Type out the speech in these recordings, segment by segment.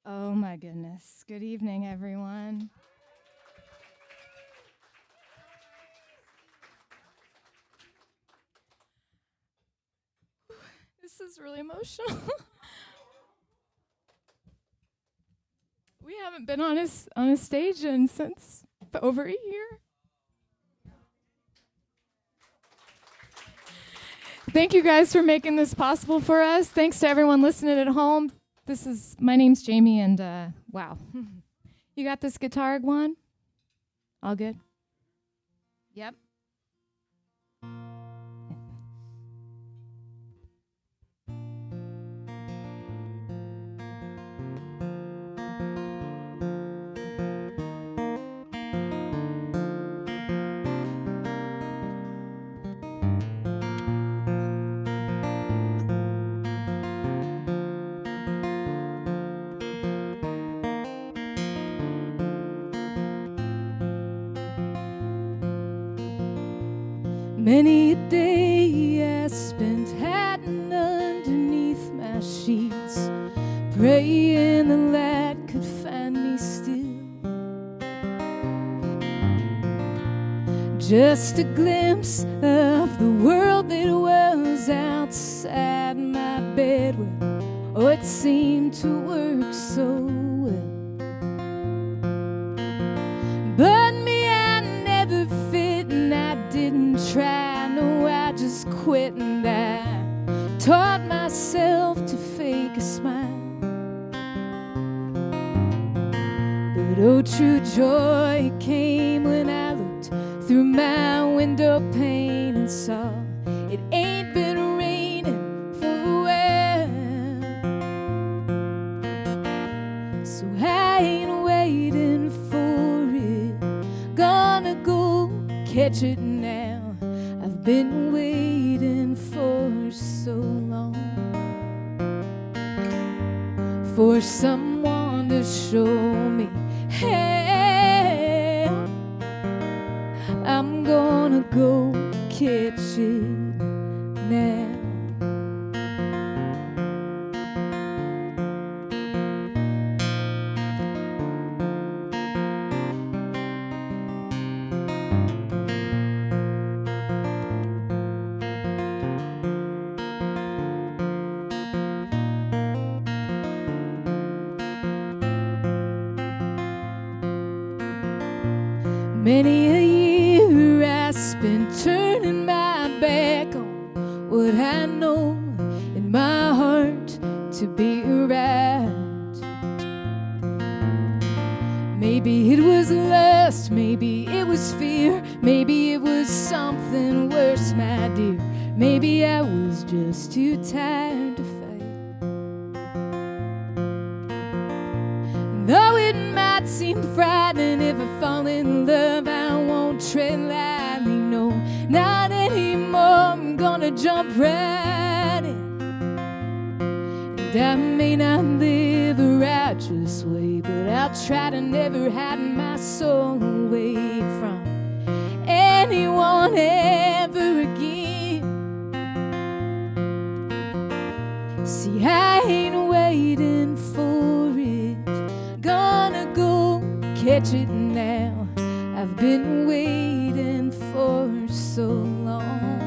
Oh my goodness. Good evening, everyone. This is really emotional. We haven't been on a stage since over a year. Thank you guys for making this possible for us. Thanks to everyone listening at home. My name's Jaimee, and wow. You got this guitar, Guan? All good? Yep. Many a day I spent hiding underneath my sheets, praying the light could find me still. Just a glimpse of the world that was outside my bed. Well, oh, it seemed to work so well. But me, I never fit, and I didn't try. No, I just quit, and I taught myself to fake a smile. But oh, true joy came when I looked through my window pane and saw it ain't been raining for a while. So I ain't waiting for it, gonna go catch it now. I've been waiting for so long, for someone to show me, hey, I'm gonna go catch it now. Many a year I spent turning my back on what I know in my heart to be right. Maybe it was lust, maybe it was fear, maybe it was something worse, my dear. Maybe I was just too tired to fight. Though it might seem frightening, if I fall in love, I won't tread lightly, no, not anymore. I'm gonna jump right in. And I may not live a righteous way, but I'll try to never hide my soul away from anyone ever again. See, I ain't waiting for it, gonna go catch it now. I've been waiting for so long,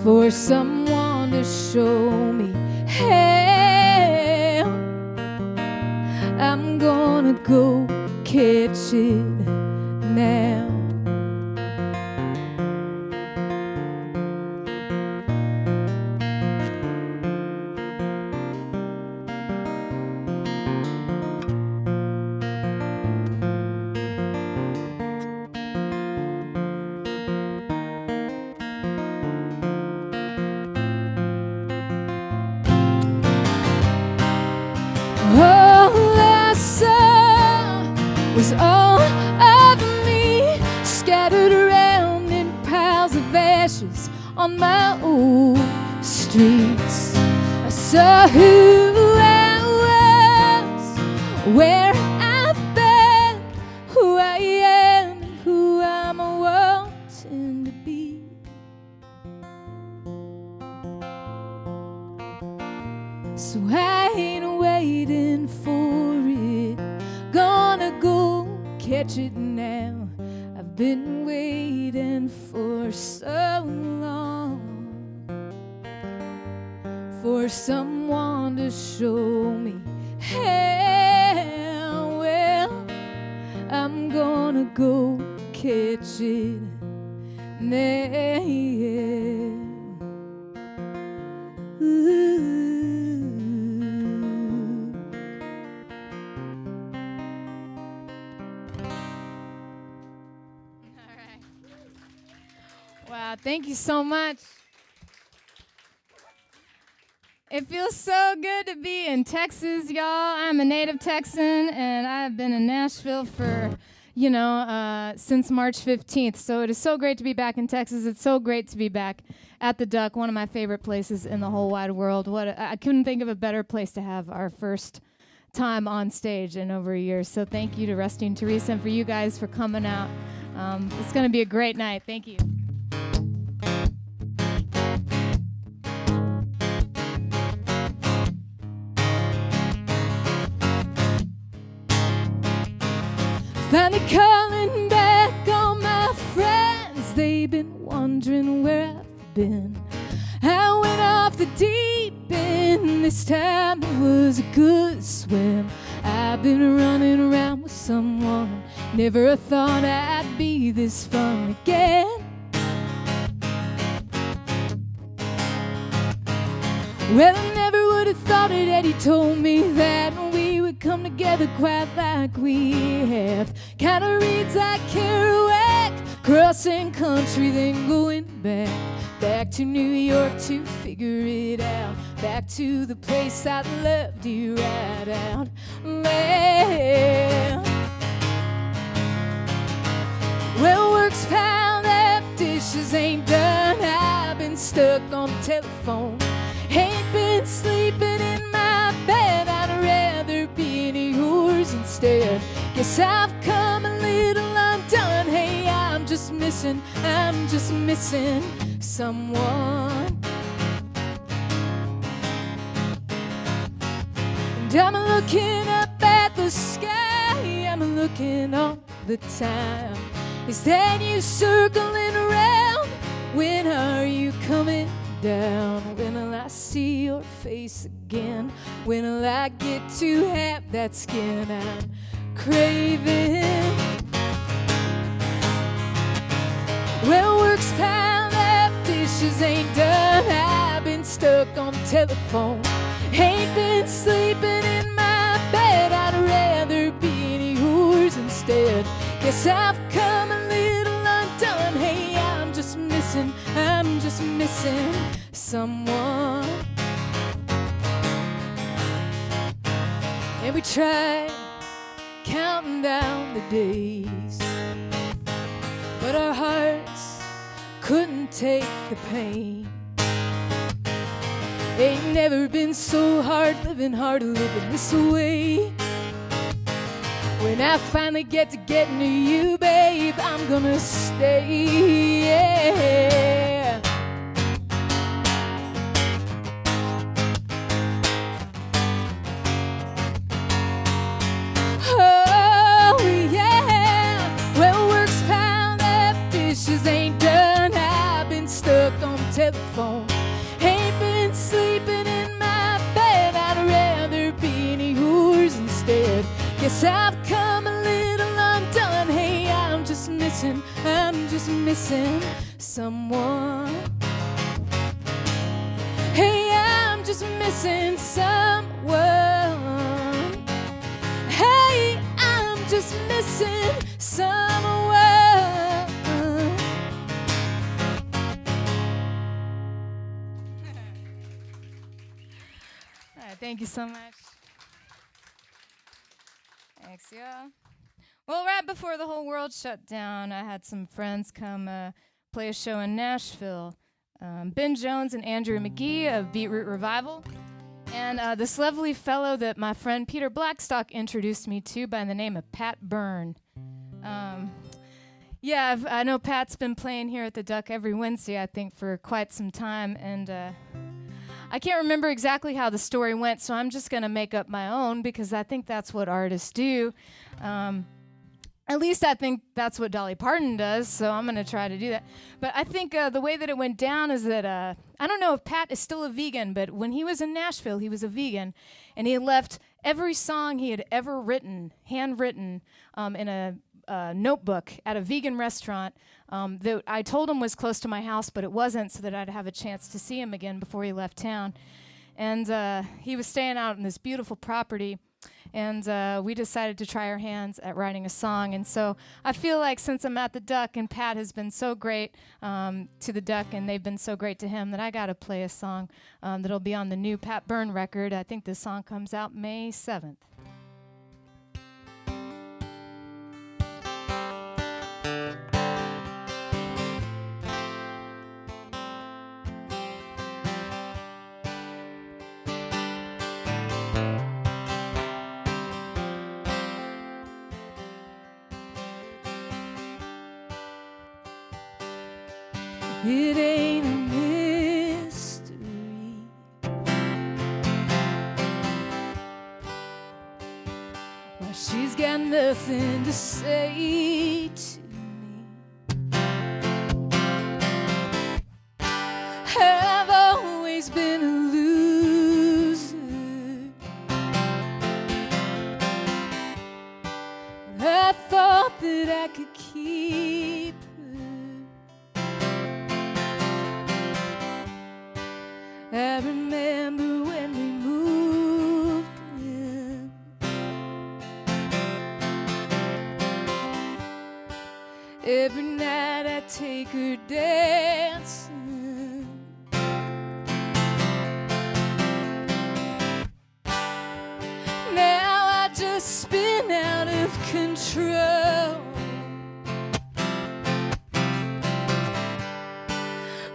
for someone to show me, hey, I'm gonna go catch it now. Was all of me scattered around in piles of ashes on my old streets. I saw who I was, where I've been, who I am, and who I'm wanting to be. So I ain't waiting for it. Gonna go catch it now. I've been waiting for so long for someone to show me how. Well, I'm gonna go catch it now. Ooh. All right. Wow, thank you so much. It feels so good to be in Texas, y'all. I'm a native Texan, and I've been in Nashville for, since March 15th. So it is so great to be back in Texas. It's so great to be back at the Duck, one of my favorite places in the whole wide world. I couldn't think of a better place to have our first time on stage in over a year. So thank you to Rusty and Teresa and for you guys for coming out. It's going to be a great night. Thank you. Finally calling back all my friends. They've been wondering where I've been. I went off the deep end. This time it was a good swim. I've been running around with someone. Never thought I'd be this fun again. Well, I never would have thought it had he told me that we would come together quite like we have. Kinda reads like Kerouac, crossing country then going back to New York to figure it out, back to the place I'd love to ride out loud. Well, work's piled up, dishes ain't done. I've been stuck on the telephone. Ain't been sleeping in my bed. I'd rather be in yours instead. Guess I've come a little undone. Hey, I'm just missing someone. And I'm looking up at the sky. I'm looking all the time. Is that you circling around? When are you coming down? When will I see your face again? When will I get to have that skin I'm craving? Well, work's piled up, dishes ain't done. I've been stuck on the telephone. Ain't been sleeping in my bed. I'd rather be in yours instead. Guess I've come a little undone. Hey, I'm just missing someone. And we tried counting down the days, but our hearts couldn't take the pain. Ain't never been so hard living this way. When I finally get to getting to you, babe, I'm gonna stay. Yeah. Oh, yeah. Well, work's piled up, dishes ain't done. I've been stuck on the telephone. Ain't been sleeping in my bed. I'd rather be in yours instead. Guess I've come a little undone. Hey, I'm just missing someone. Hey, I'm just missing someone. Hey, I'm just missing someone. All right, thank you so much. Thanks, y'all. Well, right before the whole world shut down, I had some friends come play a show in Nashville. Ben Jones and Andrew McGee of Beetroot Revival. And this lovely fellow that my friend Peter Blackstock introduced me to by the name of Pat Byrne. I know Pat's been playing here at the Duck every Wednesday, I think, for quite some time. And I can't remember exactly how the story went, so I'm just going to make up my own because I think that's what artists do. At least I think that's what Dolly Parton does, so I'm going to try to do that. But I think the way that it went down is that, I don't know if Pat is still a vegan, but when he was in Nashville, he was a vegan, and he had left every song he had ever written, handwritten, in a notebook at a vegan restaurant that I told him was close to my house, but it wasn't, so that I'd have a chance to see him again before he left town. And he was staying out in this beautiful property, and we decided to try our hands at writing a song. And so I feel like since I'm at the Duck and Pat has been so great to the Duck and they've been so great to him, that I got to play a song that'll be on the new Pat Byrne record. I think this song comes out May 7th. It ain't a mystery. Well, she's got nothing to say to me. I've always been a loser. I thought that I could keep her. I remember when we moved in. Every night I take her dancing. Now I just spin out of control.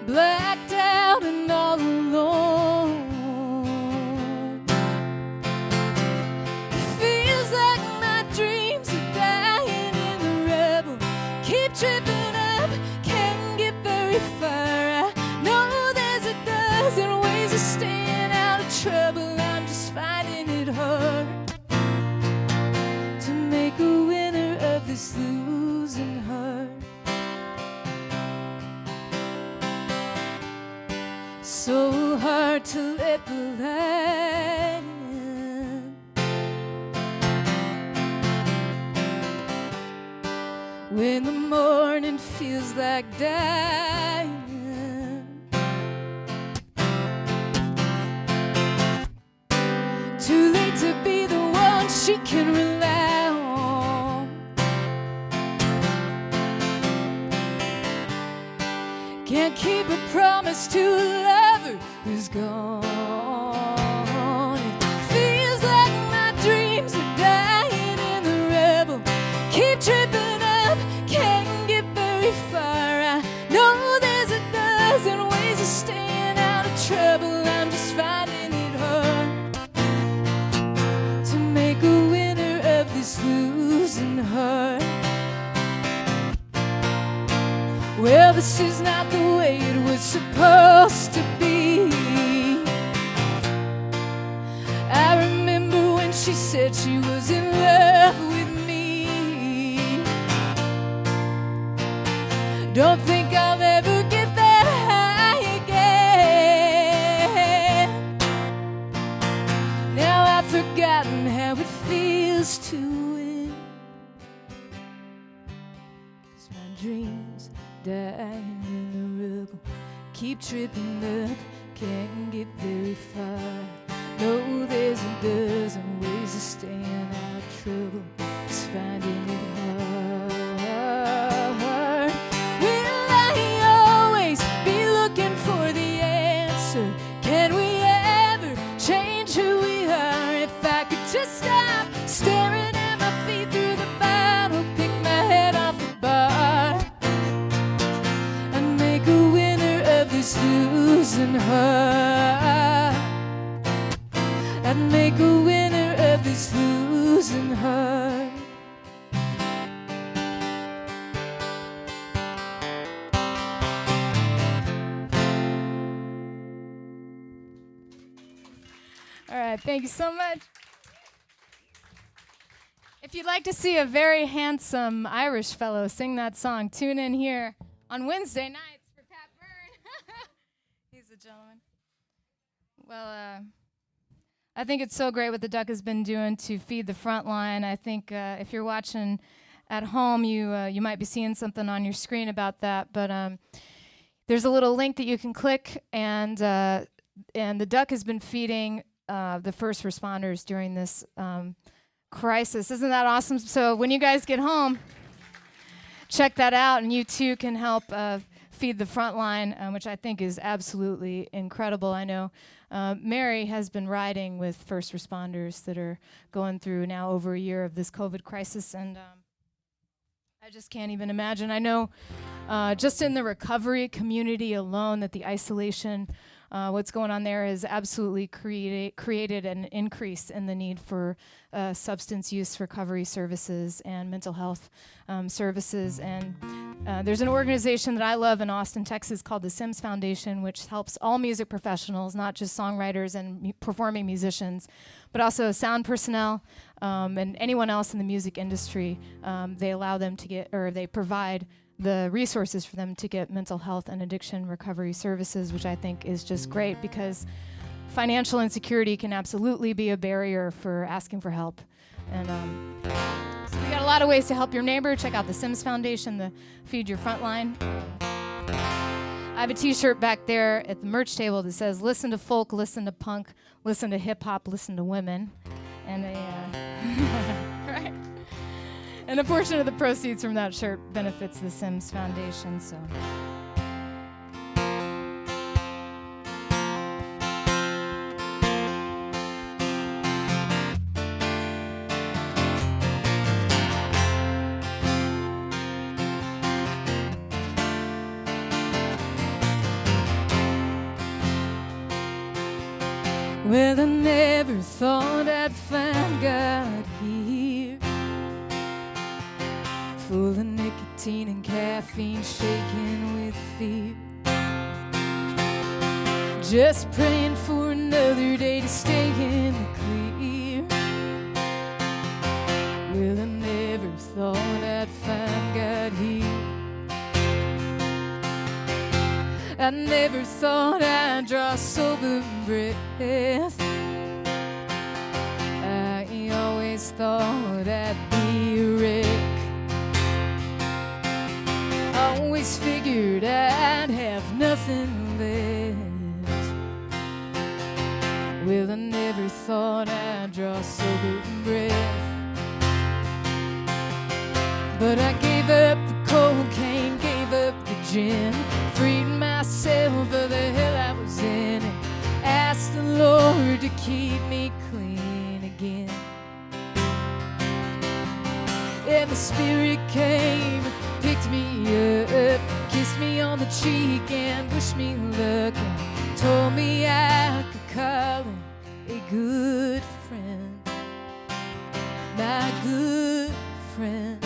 Blacked out and all alone. It feels like my dreams are dying in the rubble. Keep tripping up, can't get very far. I know there's a dozen ways of staying out of trouble. I'm just finding it hard to make a winner of this losing heart. So hard to let the light in. When the morning feels like dying. Too late to be the one she can rely on. Can't keep a promise to a lover who's gone. It feels like my dreams are dying in the rubble. Keep tripping up, can't get very far. I know there's a dozen ways of staying out of trouble. I'm just finding it hard to make a winner of this losing heart. Well, this is not the way it was supposed to be. I remember when she said she was in love with me. Don't think I'll ever get that high again. Now I've forgotten how it feels to win. 'Cause my dreams dying in the rubble. Keep tripping up, can't get very far. No, there's a dozen ways of staying out of trouble. Just finding it hard. Will I always be looking for the answer? Can we ever change who we are? If I could just stop staring at my feet through the bottle, pick my head off the bar, this losing heart. I'd make a winner of this losing heart. All right, thank you so much. If you'd like to see a very handsome Irish fellow sing that song, tune in here on Wednesday nights for Pat Byrne. He's a gentleman. Well, I think it's so great what the Duck has been doing to feed the front line. I think if you're watching at home, you might be seeing something on your screen about that. But there's a little link that you can click, and the Duck has been feeding the first responders during this crisis. Isn't that awesome? So when you guys get home, check that out, and you too can help feed the front line, which I think is absolutely incredible. I know Mary has been riding with first responders that are going through now over a year of this COVID crisis, and I just can't even imagine. I know just in the recovery community alone that the isolation, what's going on there has absolutely created an increase in the need for substance use recovery services and mental health services. And there's an organization that I love in Austin, Texas called the Sims Foundation, which helps all music professionals, not just songwriters and performing musicians, but also sound personnel and anyone else in the music industry. They allow them to get, or they provide the resources for them to get mental health and addiction recovery services, which I think is just great because financial insecurity can absolutely be a barrier for asking for help. And so we got a lot of ways to help your neighbor. Check out the Sims Foundation, the Feed Your Frontline. I have a t-shirt back there at the merch table that says, listen to folk, listen to punk, listen to hip hop, listen to women. And right? And a portion of the proceeds from that shirt benefits the Sims Foundation, so. Well, I never thought I'd find God here, full of nicotine and caffeine, shaking with fear, just praying for another day to stay in the clear. Well, I never thought I'd find God here. I never thought I'd draw a sober breath. I always thought I'd be a wreck. I always figured I'd have nothing left. Well, I never thought I'd draw a sober breath. But I gave up the cocaine, gave up the gin, freed myself of the hell I was in, and asked the Lord to keep me clean again. And the Spirit came, picked me up, kissed me on the cheek and wished me luck, and told me I could call him a good friend, my good friend.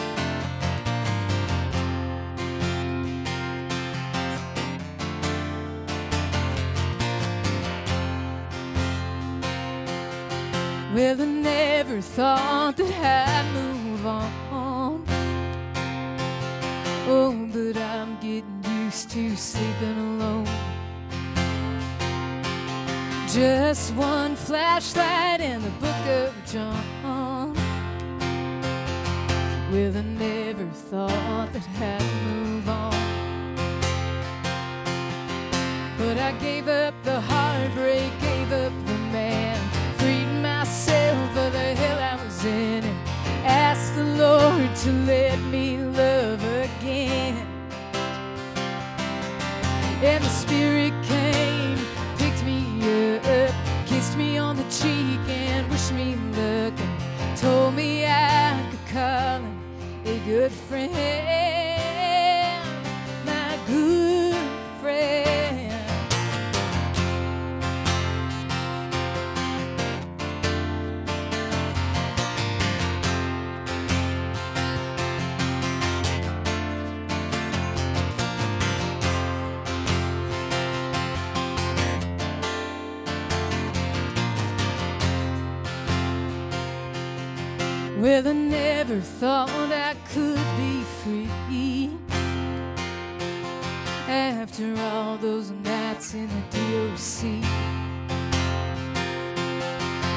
Well, I never thought that I'd move on. Oh, but I'm getting used to sleeping alone. Just one flashlight in the book of John. Well, I never thought that I'd move on. But I gave up the heartbreak, gave up the man, freed myself of the hell I was in, and asked the Lord to let me love again. And the Spirit came, picked me up, kissed me on the cheek and wished me luck, and told me I could call him a good friend, my good friend. Well, I never thought I could be free after all those nights in the DOC.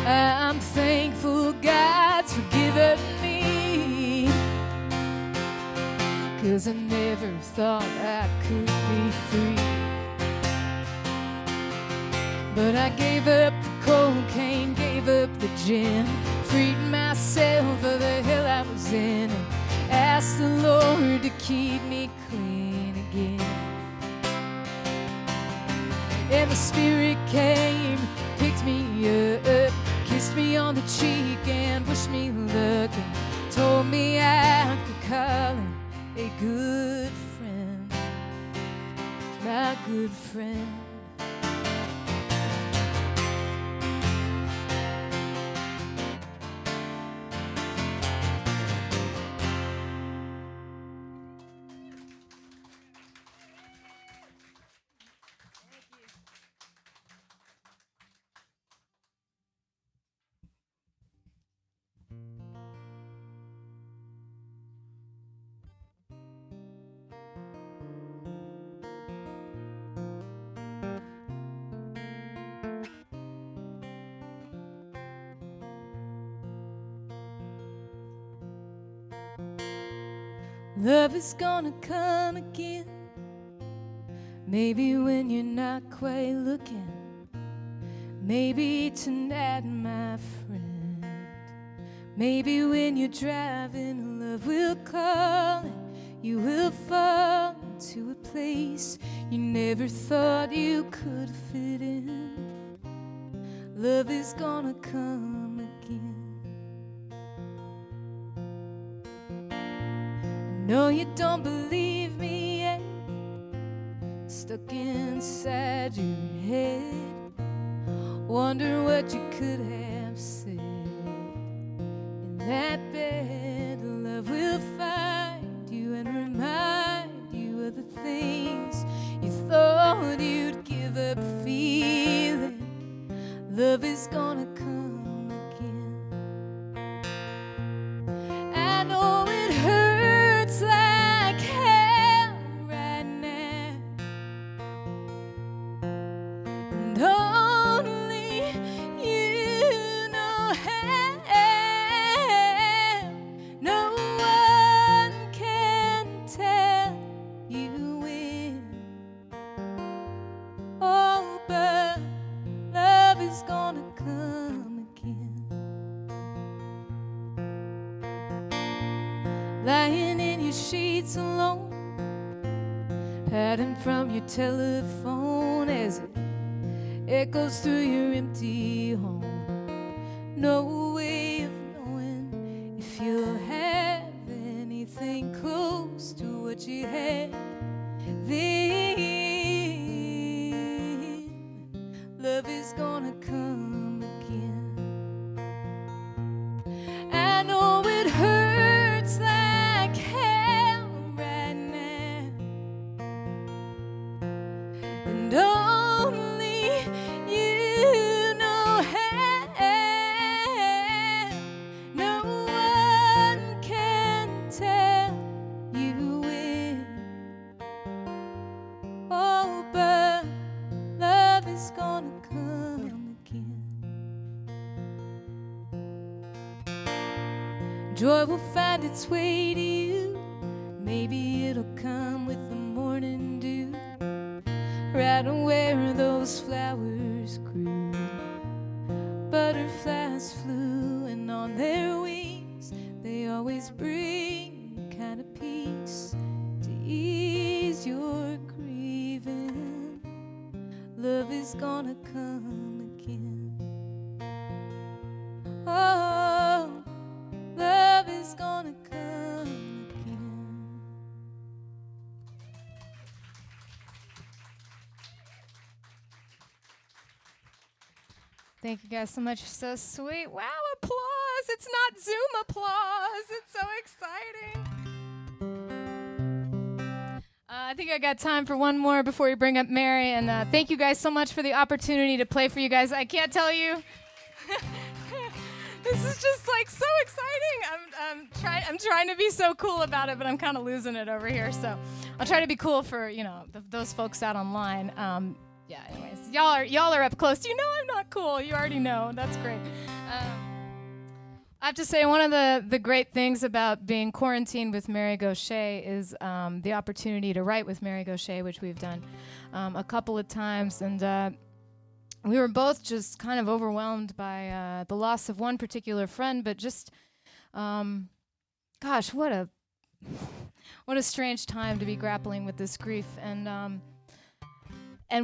I'm thankful God's forgiven me, 'cause I never thought I could be free. But I gave up the cocaine, gave up the gin, freed myself of the hell I was in, and asked the Lord to keep me clean again. And the Spirit came, picked me up, kissed me on the cheek and wished me luck, and told me I could call him a good friend, my good friend. Love is gonna come again, maybe when you're not quite looking, maybe tonight, my friend. Maybe when you're driving, love will call and you will fall into a place you never thought you could fit in. Love is gonna come again. No, you don't believe me yet, stuck inside your head. Wonder what you could have said in that bed. Love will find you and remind you of the things you thought you'd give up feeling. Love is gonna come again. I know it hurts like hell right now, and only you know how. No one can tell you when. Oh, but love is gonna come again. Lying in your sheets alone, hiding from your telephone as it echoes through your empty home. No way of knowing if you'll have anything close to what you had then. Love is gonna come again. I know it hurts like hell right now, and only you know how. No one can tell you when. Oh, but love is gonna come again. Joy will find its way to you. Maybe it'll come with the morning dew, right where those flowers grew. Butterflies flew, and on their wings they always bring a kind of peace to ease your grieving. Love is gonna come again. Oh, love is gonna come again. Thank you guys so much. You're so sweet. Wow, applause. It's not Zoom applause. It's so exciting. I think I got time for one more before we bring up Mary. And thank you guys so much for the opportunity to play for you guys. I can't tell you This is just like so exciting. I'm trying to be so cool about it, but I'm kind of losing it over here. So I'll try to be cool for those folks out online. Yeah. Anyways, y'all are up close. You know I'm not cool. You already know. That's great. I have to say, one of the great things about being quarantined with Mary Gauthier is the opportunity to write with Mary Gauthier, which we've done a couple of times, and we were both just kind of overwhelmed by the loss of one particular friend, but just, gosh, what a strange time to be grappling with this grief, and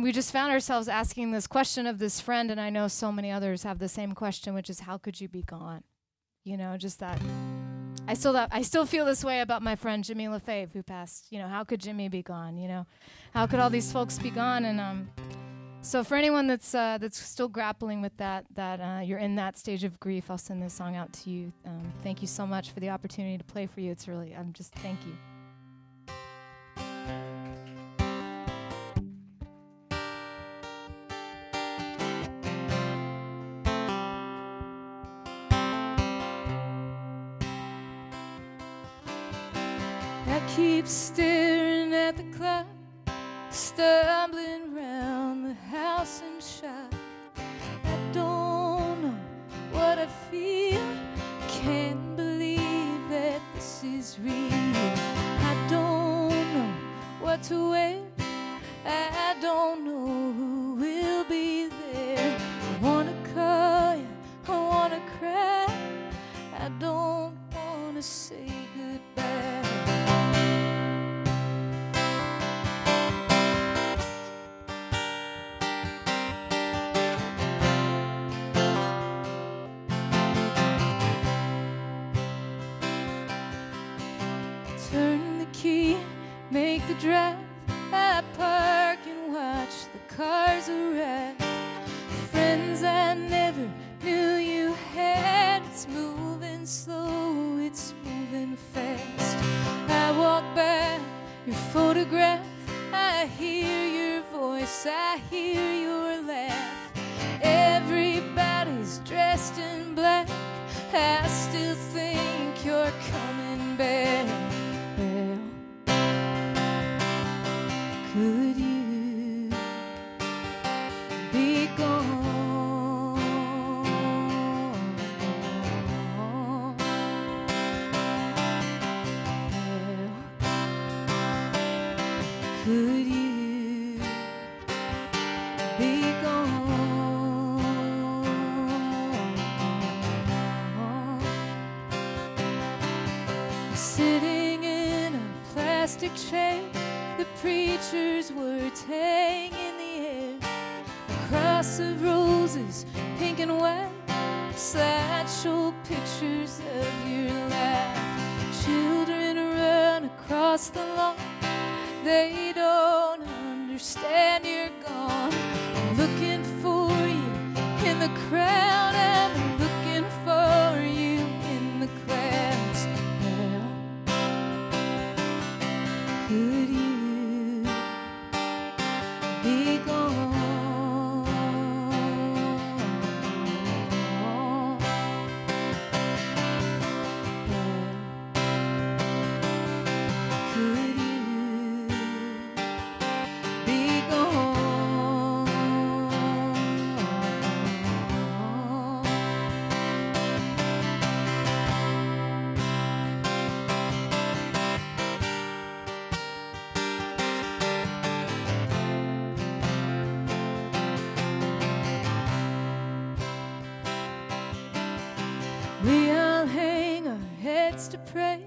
we just found ourselves asking this question of this friend, and I know so many others have the same question, which is, how could you be gone? Just that. I still feel this way about my friend Jaimee Lefebvre, who passed. How could Jimmy be gone? How could all these folks be gone? And so for anyone that's still grappling with that you're in that stage of grief, I'll send this song out to you. Thank you so much for the opportunity to play for you. It's really, thank you. I keep staring at the clock, stumbling round the house in shock. I don't know what I feel, can't believe that this is real. I don't know what to wear, I don't know who will be there. I wanna call you, I wanna cry, I don't wanna say goodbye. Turn the key, make the drive, I park and watch the cars arrive. Friends I never knew you had, it's moving slow, it's moving fast. I walk by your photograph, I hear your voice, I hear your laugh. Everybody's dressed in black, I still think you're coming back. Could you be gone? Could you be gone? Sitting in a plastic chair, the preacher's words hang in the air. A cross of roses, pink and white, slideshow pictures of your life. Children run across the lawn, they don't understand you're gone. I'm looking for you in the crowd, I'm looking for you in the clouds. Well, could you be gone? Could you be gone? We all hang our heads to pray.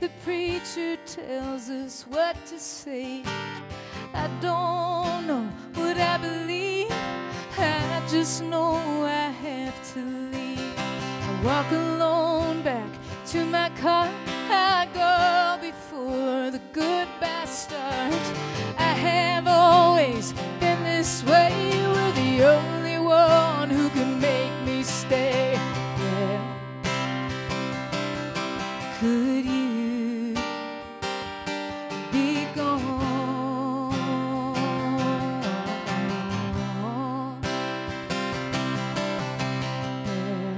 The preacher tells us what to say. I don't know what I believe, I just know I have to leave. I walk alone back to my car, I go before the goodbye starts. I have always been this way, you're the only one who can make me stay. Yeah. Could you be gone? Yeah.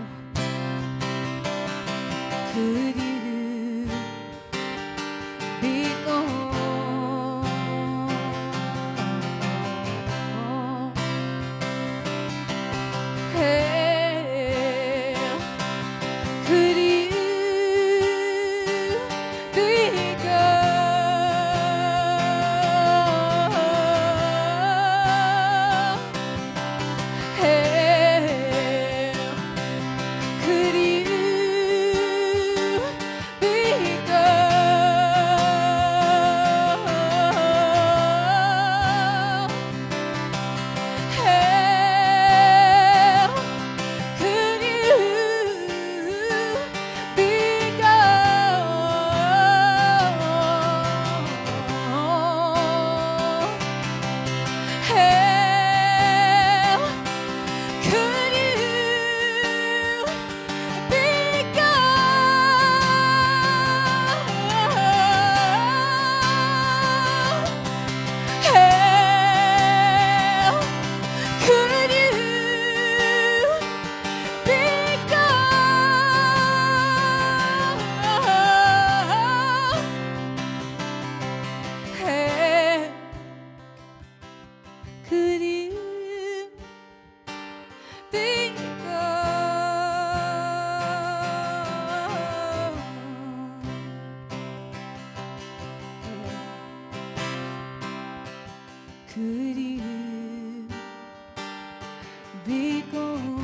be gone.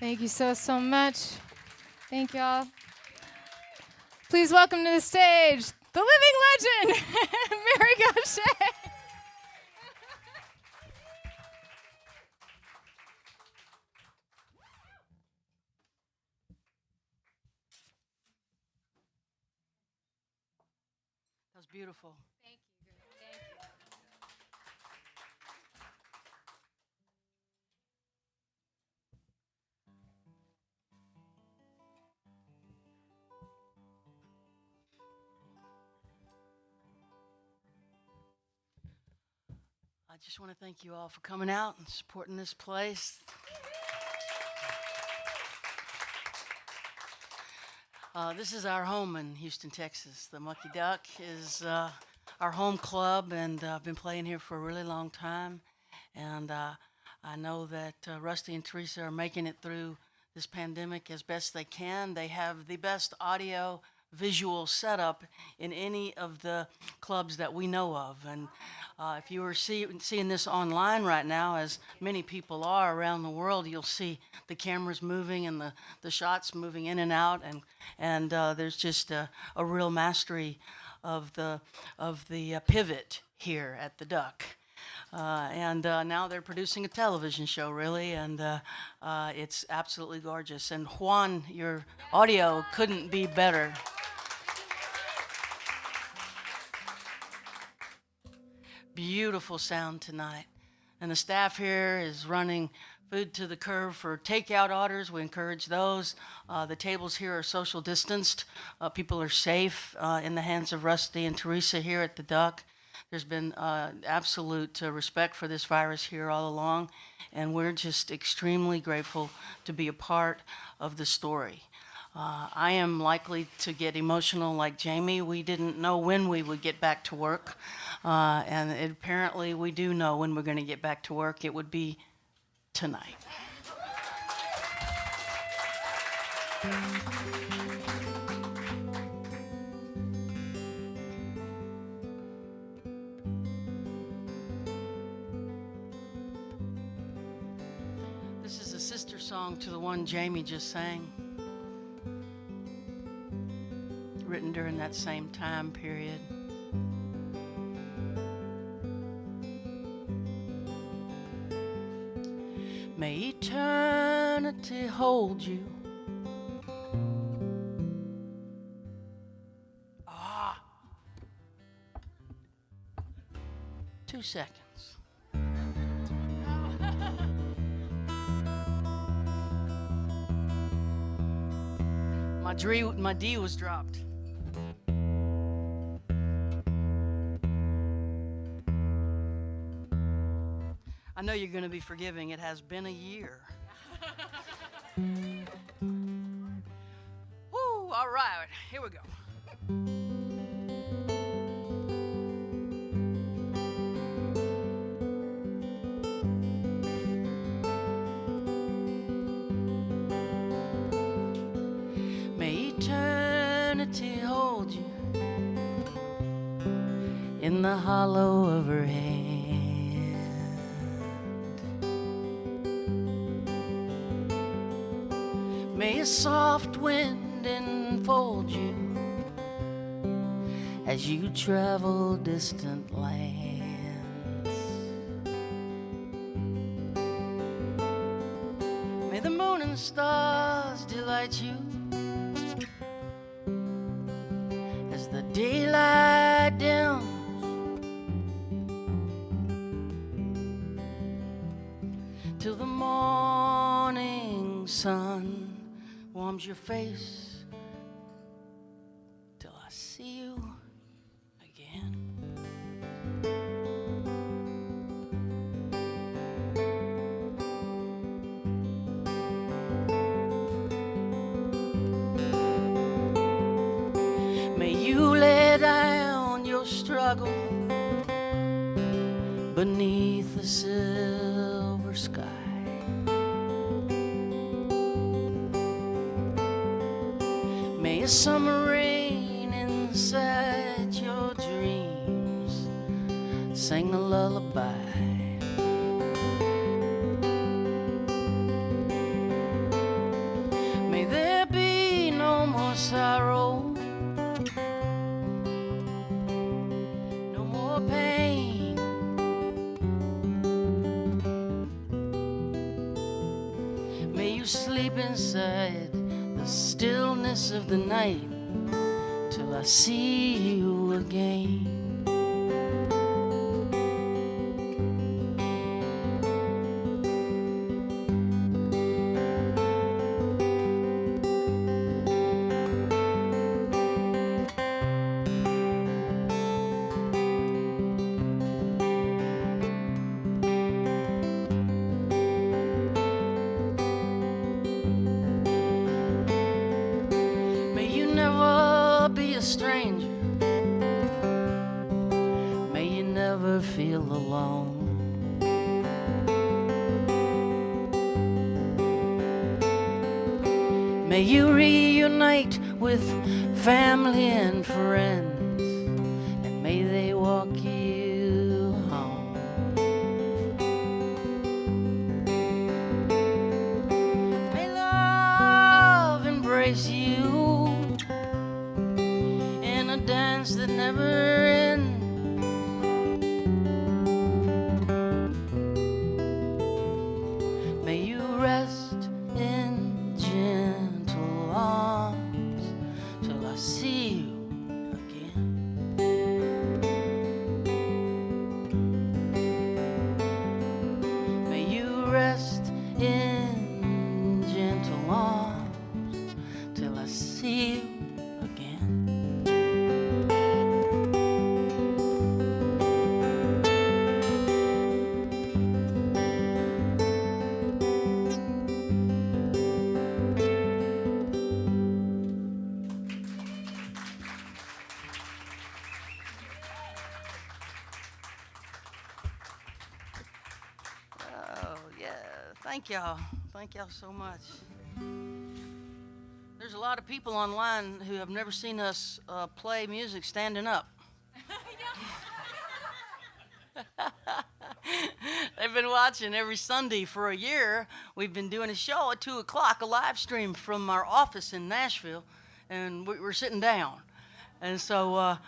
Thank you so much. Thank y'all. Please welcome to the stage the living legend, MaryGauthierSongs. That was beautiful. Thank you. Thank you. I just want to thank you all for coming out and supporting this place. This is our home in Houston, Texas. The Mucky Duck is our home club, and I've been playing here for a really long time. And I know that Rusty and Teresa are making it through this pandemic as best they can. They have the best audio visual setup in any of the clubs that we know of. And if you are seeing this online right now, as many people are around the world, you'll see the cameras moving and the shots moving in and out, and there's just a real mastery of the pivot here at the Duck. And now they're producing a television show, really, and it's absolutely gorgeous. And Juan, your audio couldn't be better. Beautiful sound tonight. And the staff here is running food to the curb for takeout orders. We encourage those. The tables here are social distanced. People are safe in the hands of Rusty and Teresa here at the Duck. There's been absolute respect for this virus here all along, and we're just extremely grateful to be a part of the story. I am likely to get emotional like Jaimee. We didn't know when we would get back to work, and apparently we do know when we're going to get back to work. It would be tonight. This is a sister song to the one Jaimee just sang, written during that same time period. May eternity hold you. 2 seconds. My D was dropped. I know you're going to be forgiving. It has been a year. Woo, all right, here we go. May eternity hold you in the hollow of her hand. May a soft wind enfold you as you travel distant lands. May the moon and stars delight you as the daylight dims. Till the morning sun warms your face, till I see you again. May you lay down your struggle beneath the silver sky. May a summer rain inside your dreams, sing a lullaby. May there be no more sorrow, no more pain. May you sleep inside the stillness of the night till I see you again. Stranger, may you never feel alone. May you reunite with family and friends, and may they walk you home. May love embrace you, dance that never ends. May you rest in gentle arms till I see you again. May you rest in gentle arms till I see you again. Thank y'all so much. There's a lot of people online who have never seen us play music standing up. They've been watching every Sunday for a year. We've been doing a show at 2 o'clock, a live stream from our office in Nashville, and we're sitting down. And so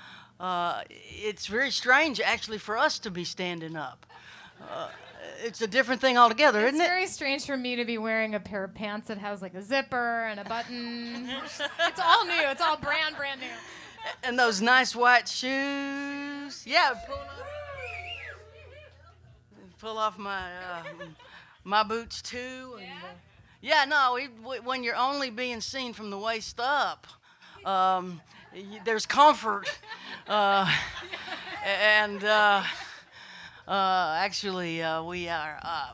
it's very strange, actually, for us to be standing up. It's a different thing altogether, isn't it? It's very strange for me to be wearing a pair of pants that has like a zipper and a button. It's all new. It's all brand new. And those nice white shoes. Yeah, pull off my my boots too. And, yeah, no, when you're only being seen from the waist up, there's comfort. And actually, we are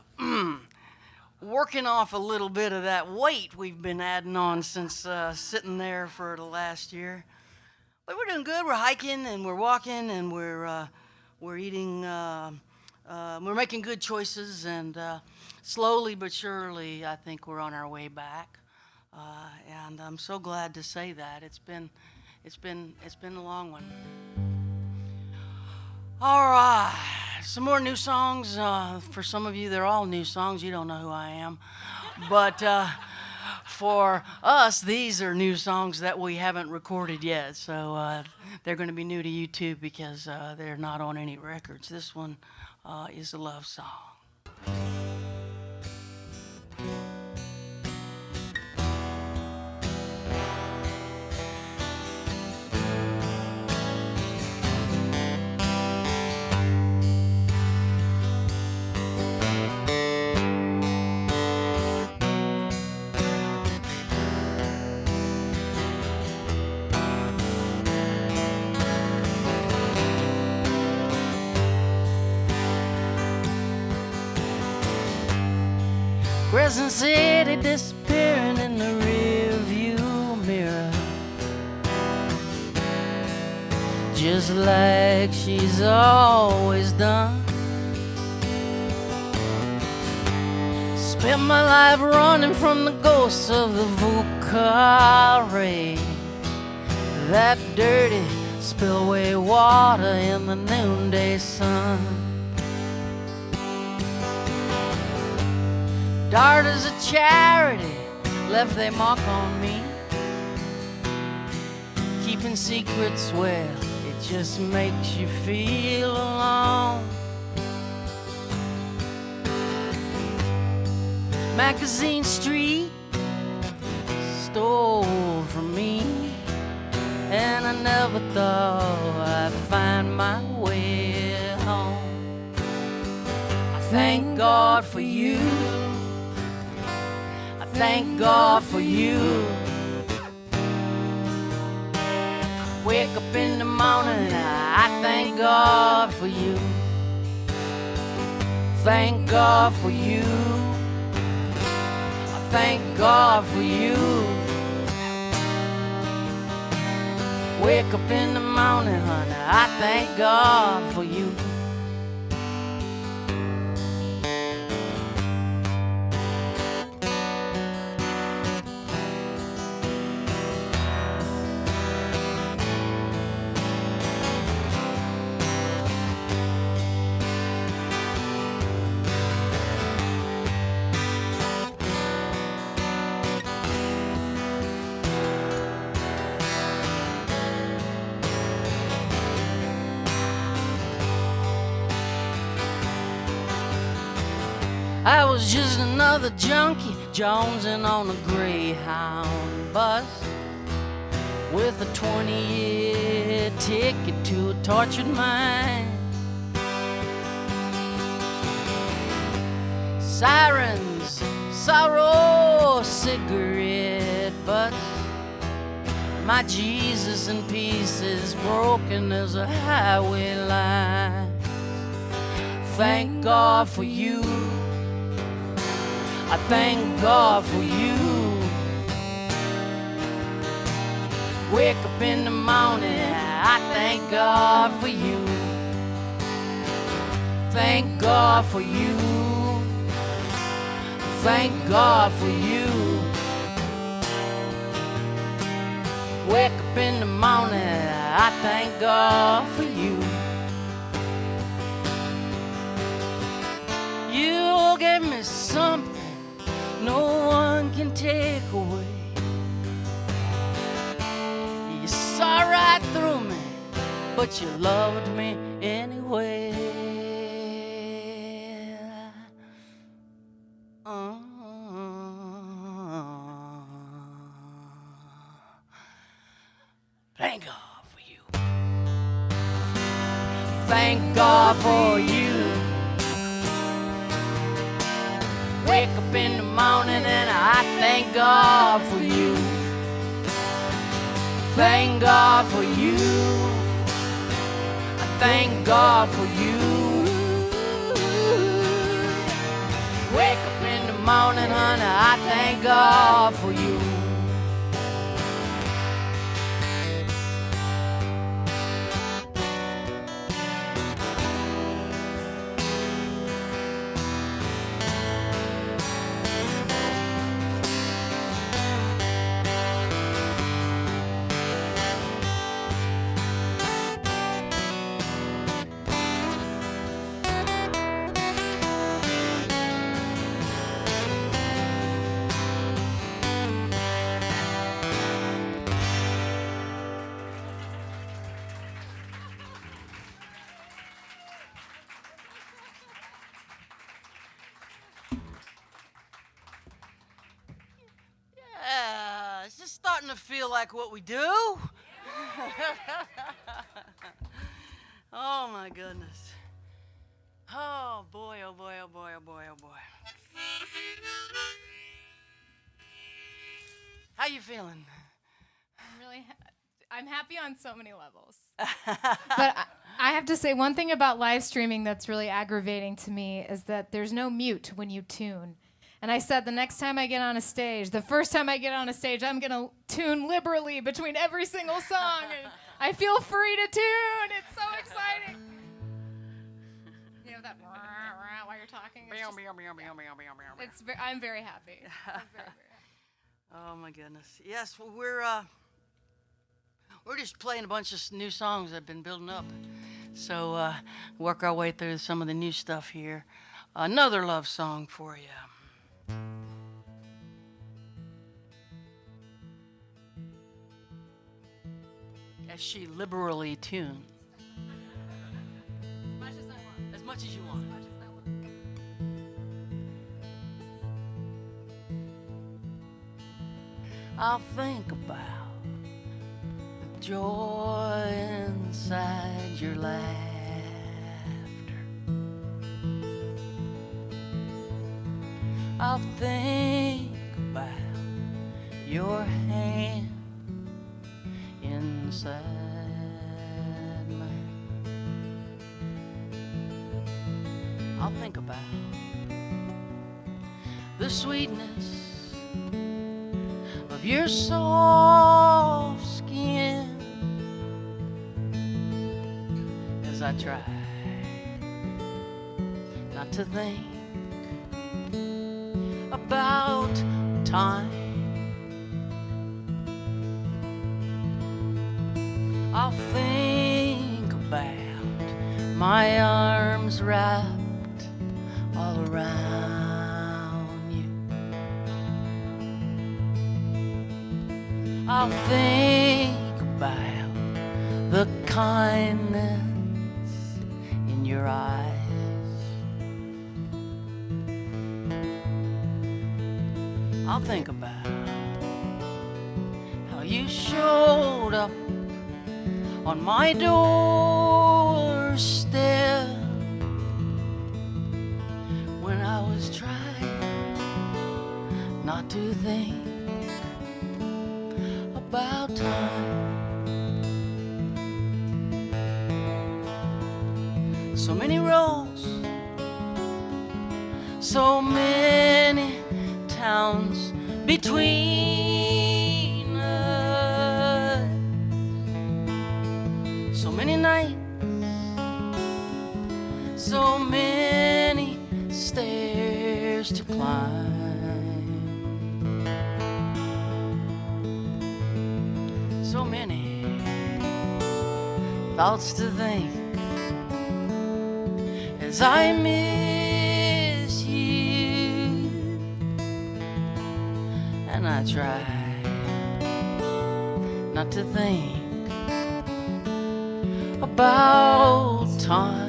working off a little bit of that weight we've been adding on since sitting there for the last year. But we're doing good. We're hiking and we're walking and we're eating. We're making good choices, and slowly but surely, I think we're on our way back. And I'm so glad to say that. It's been a long one. All right. Some more new songs. For some of you, they're all new songs. You don't know who I am. But for us, these are new songs that we haven't recorded yet. So they're going to be new to you, too, because they're not on any records. This one is a love song. Crescent City disappearing in the rearview mirror, just like she's always done. Spent my life running from the ghosts of the Vocare, that dirty spillway water in the noonday sun. Daughters of charity left their mark on me. Keeping secrets, well, it just makes you feel alone. Magazine Street stole from me, and I never thought I'd find my way home. I thank God for you. I thank God for you. Wake up in the morning, I thank God for you. Thank God for you. I thank God for you. Wake up in the morning, honey, I thank God for you. I was just another junkie jonesing on a Greyhound bus with a 20-year ticket to a tortured mind. Sirens, sorrow, cigarette butts. My Jesus in pieces, broken as a highway line. Thank God for you. I thank God for you. Wake up in the morning, I thank God for you. Thank God for you. Thank God for you. Wake up in the morning, I thank God for you. You gave me something no one can take away. You saw right through me, but you loved me anyway. Thank God for you. Thank God for you. Wake up in the morning and I thank God for you. Thank God for you. I thank God for you. Wake up in the morning, honey, I thank God for you. It's just starting to feel like what we do. Oh my goodness. Oh boy, oh boy, oh boy, oh boy, oh boy. How you feeling? I'm happy on so many levels. But I have to say one thing about live streaming that's really aggravating to me is that there's no mute when you tune. And I said the next time I get on a stage, the first time I get on a stage, I'm going to tune liberally between every single song. And I feel free to tune. It's so exciting. You know that while you're talking? I'm very happy. I'm very, very happy. Oh my goodness. Yes, well, We're just playing a bunch of new songs that have been building up. So work our way through some of the new stuff here. Another love song for you. As she liberally tuned. As much as I want. As much as you want. As much as I want. I'll think about the joy inside your laughter. I'll think about your hand inside mine. I'll think about the sweetness of your soft skin as I try not to think about time. I'll think about my arms wrapped all around you. I'll think about the kindness in your eyes. I'll think about how you showed up on my doorstep when I was trying not to think about time. So many roads, so many towns between us, so many nights, so many stairs to climb, so many thoughts to think as I miss you, and I try not to think about time.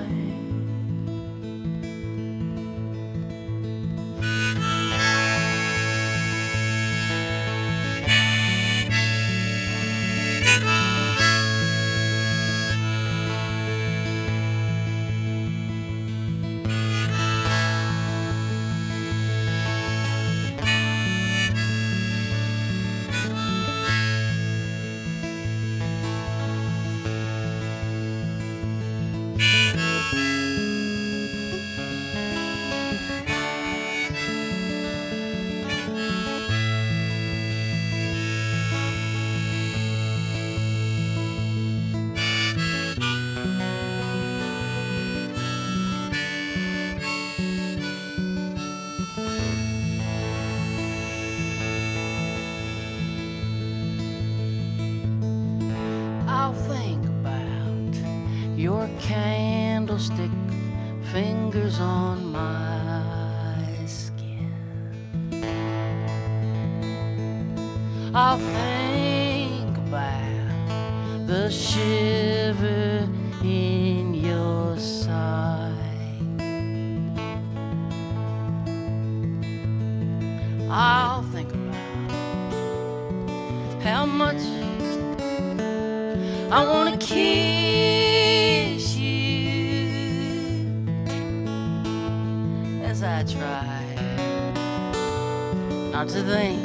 Your candlestick fingers on my skin. I'll think about the shiver in your side. I'll think about how much I want to kiss you as I try not to think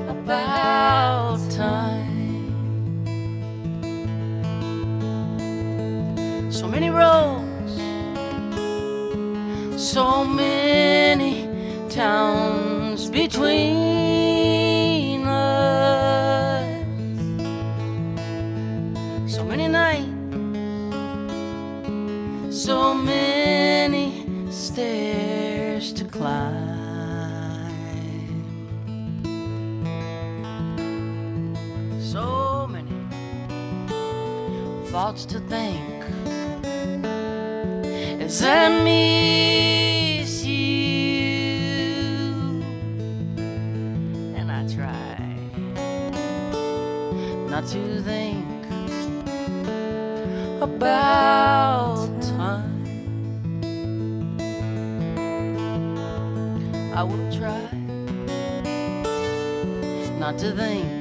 about time. So many roads, so many towns between us, so many nights, so many stairs to climb, thoughts to think as I miss you, and I try not to think about time. I will try not to think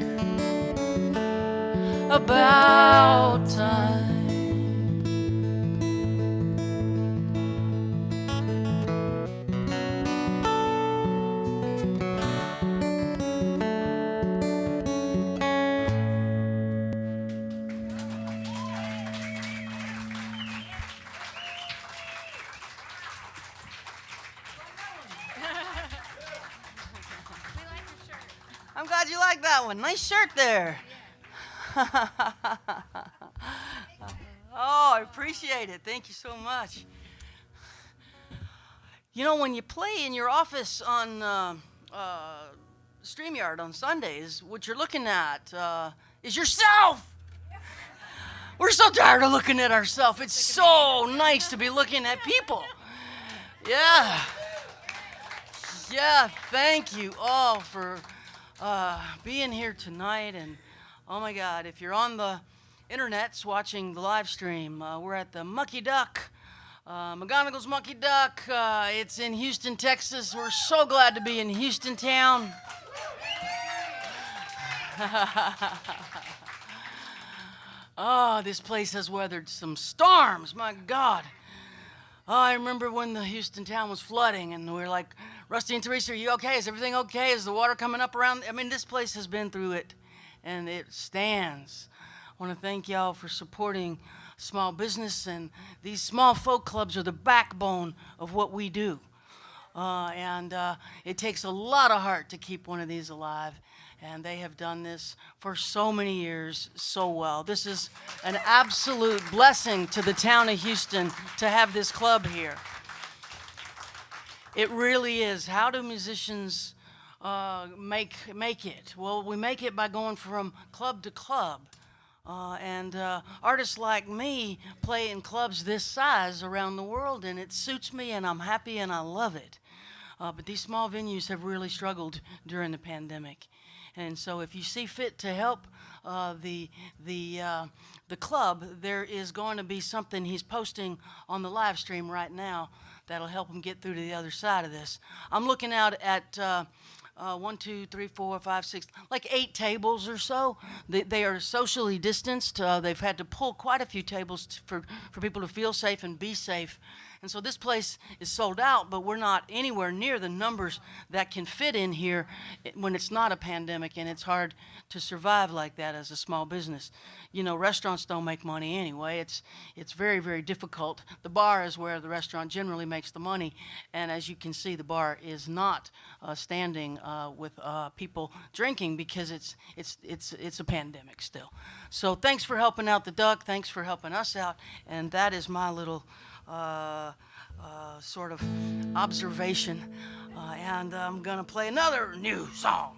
about time. I'm glad you like that one. Nice shirt there. Oh, I appreciate it. Thank you so much. You know, when you play in your office on StreamYard on Sundays, what you're looking at is yourself. We're so tired of looking at ourselves. It's so nice to be looking at people. Yeah. Yeah, thank you all for being here tonight. And oh my God, if you're on the internets watching the live stream, we're at the Mucky Duck, McGonagall's Mucky Duck. It's in Houston, Texas. We're so glad to be in Houston town. Oh, this place has weathered some storms, my God. Oh, I remember when the Houston town was flooding, and we were like, Rusty and Teresa, are you okay? Is everything okay? Is the water coming up around? I mean, this place has been through it, and it stands. I want to thank y'all for supporting small business, and these small folk clubs are the backbone of what we do. And it takes a lot of heart to keep one of these alive, and they have done this for so many years so well. This is an absolute blessing to the town of Houston to have this club here. It really is. How do musicians make it? Well, we make it by going from club to club. And artists like me play in clubs this size around the world, and it suits me, and I'm happy, and I love it. But these small venues have really struggled during the pandemic. And so if you see fit to help the club, there is going to be something he's posting on the live stream right now that'll help him get through to the other side of this. I'm looking out at 1, 2, 3, 4, 5, 6, like 8 tables or so. They are socially distanced. They've had to pull quite a few tables for people to feel safe and be safe. And so this place is sold out, but we're not anywhere near the numbers that can fit in here when it's not a pandemic, and it's hard to survive like that as a small business. You know, restaurants don't make money anyway. It's very, very difficult. The bar is where the restaurant generally makes the money, and as you can see, the bar is not standing with people drinking because it's a pandemic still. So thanks for helping out the Duck. Thanks for helping us out, and that is my little sort of observation, and I'm gonna play another new song,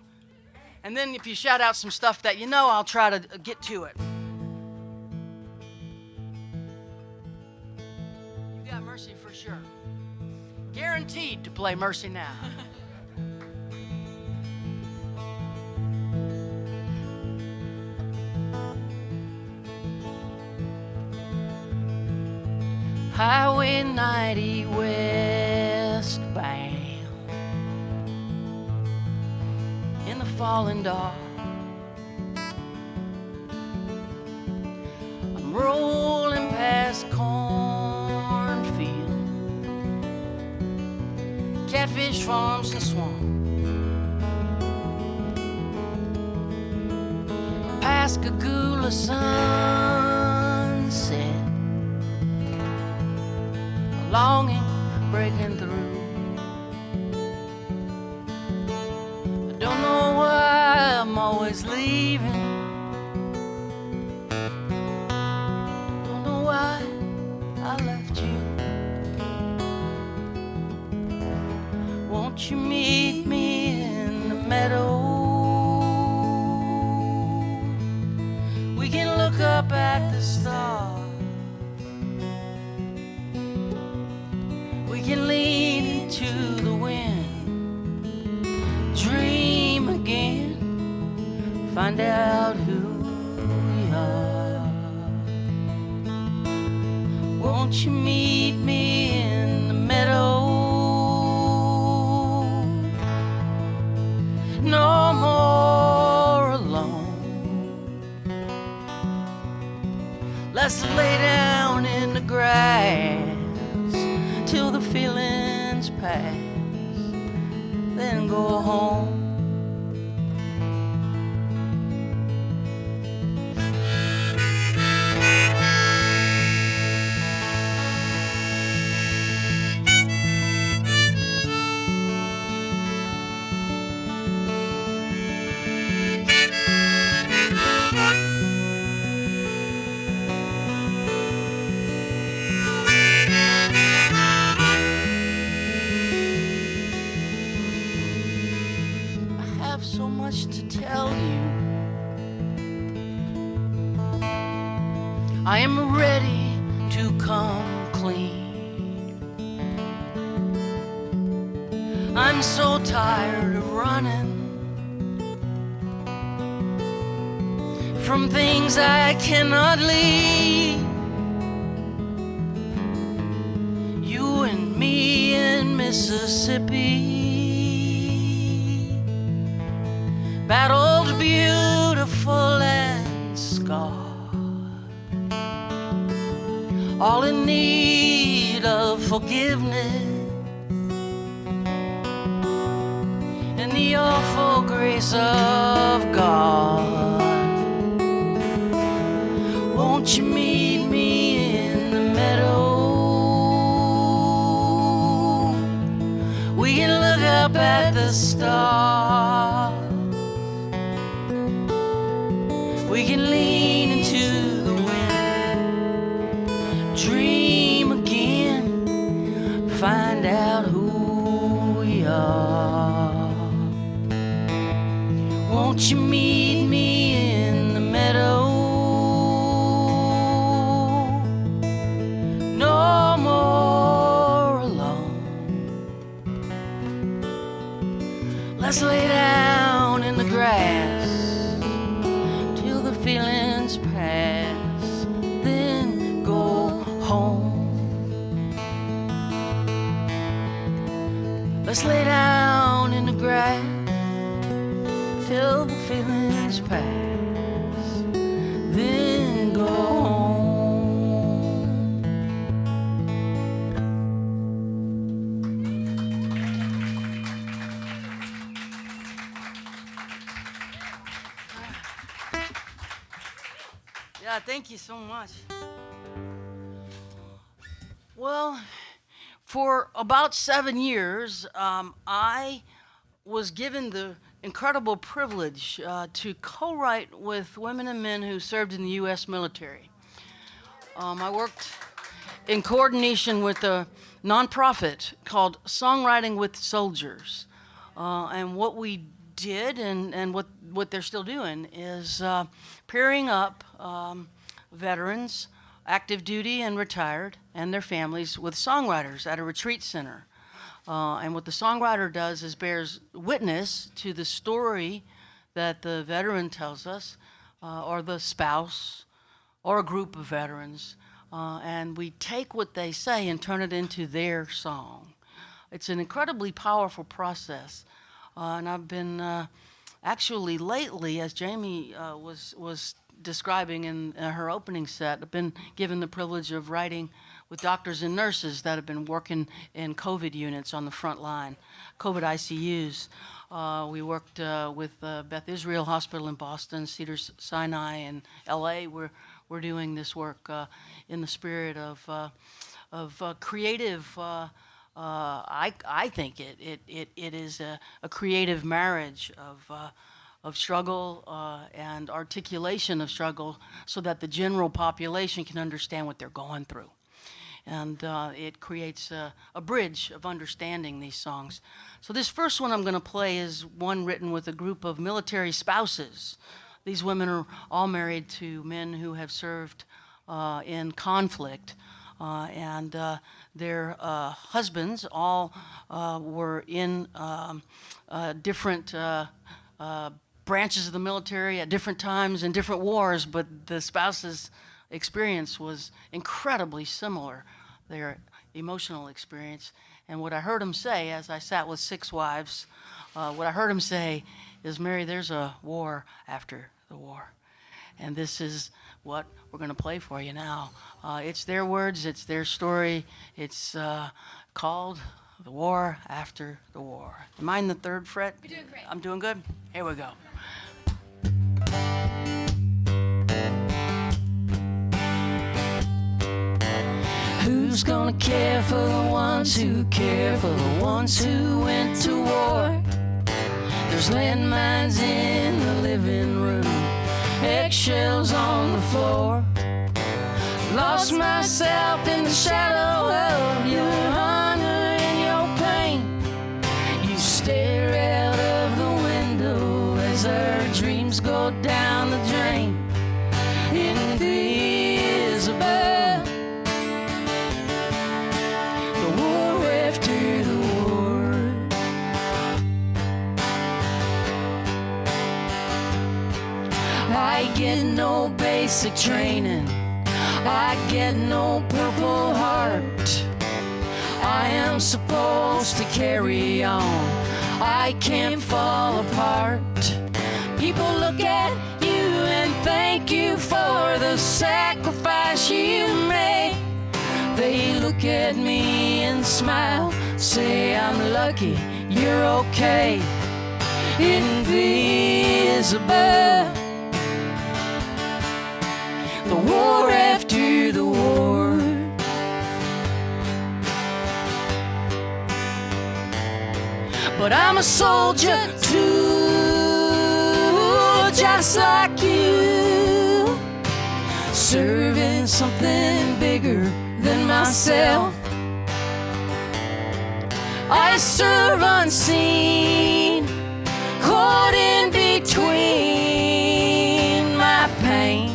and then if you shout out some stuff that you know, I'll try to get to it. You got Mercy for sure, guaranteed to play Mercy now. Highway 90 westbound in the falling dark. I'm rolling past cornfield, catfish farms and swamp, Pascagoula sunset, longing breaking through. I don't know why I'm always leaving. Don't know why I left you. Won't you meet me in the meadow? We can look up at the stars. We can lean into the wind, dream again, find out who we are. Won't you meet me in the meadow? No more alone. Let's lay down in the grass till the feelings pass, then go home. So much to tell you. I am ready to come clean. I'm so tired of running from things I cannot leave. You and me in Mississippi, battled, beautiful and scarred, all in need of forgiveness and the awful grace of God. Won't you meet me in the meadow? We can look up at the stars. We can lean into the wind, dream again, find out who we are. Won't you meet me in the meadow? No more alone. Let's lay down in the grass, feelings pass, then go home. Let's lay down in the grass till the feelings pass, then go home. Yeah, thank you so much. Well, for about 7 years, I was given the incredible privilege to co-write with women and men who served in the U.S. military. I worked in coordination with a nonprofit called Songwriting with Soldiers. And what we did and what they're still doing is pairing up veterans, active duty and retired, and their families with songwriters at a retreat center. And what the songwriter does is bears witness to the story that the veteran tells us, or the spouse, or a group of veterans, and we take what they say and turn it into their song. It's an incredibly powerful process. And I've been actually lately, as Jaimee was describing in her opening set, I've been given the privilege of writing with doctors and nurses that have been working in COVID units on the front line, COVID ICUs. We worked with Beth Israel Hospital in Boston, Cedars-Sinai in LA. We're doing this work in the spirit of creative. I think it is a creative marriage of struggle and articulation of struggle, so that the general population can understand what they're going through. And it creates a bridge of understanding these songs. So this first one I'm going to play is one written with a group of military spouses these women are all married to men who have served in conflict, and their husbands all were in different branches of the military at different times in different wars, but the spouses' experience was incredibly similar, their emotional experience. And what I heard him say, as I sat with 6 wives, what I heard him say is, Mary, there's a war after the war. And this is what we're going to play for you now. It's their words, it's their story. It's called The War After the War. Am I in the 3rd fret? You're doing great. I'm doing good? Here we go. Who's gonna care for the ones who care for the ones who went to war? There's landmines in the living room, eggshells on the floor. Lost myself in the shadow of your hunger and your pain. You stare out of the window as our dreams go down the drain. Invisible, the war after the war. I get no basic training, I get no Purple Heart. I am supposed to carry on, I can't fall apart. People look at you and thank you for the sacrifice you made. They look at me and smile, say I'm lucky, you're okay. Invisible, the war after the war. But I'm a soldier too, just like you, serving something bigger than myself. I serve unseen, caught in between my pain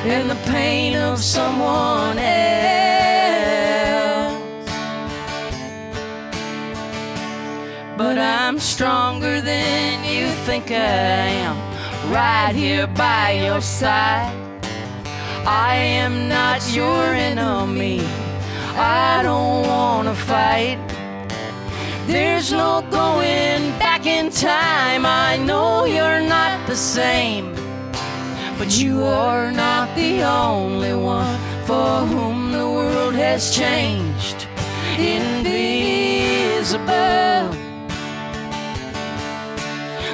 and the pain of someone else. But I'm stronger than you think I am, right here by your side. I am not your enemy, I don't wanna fight. There's no going back in time, I know you're not the same. But you are not the only one for whom the world has changed. Invisible,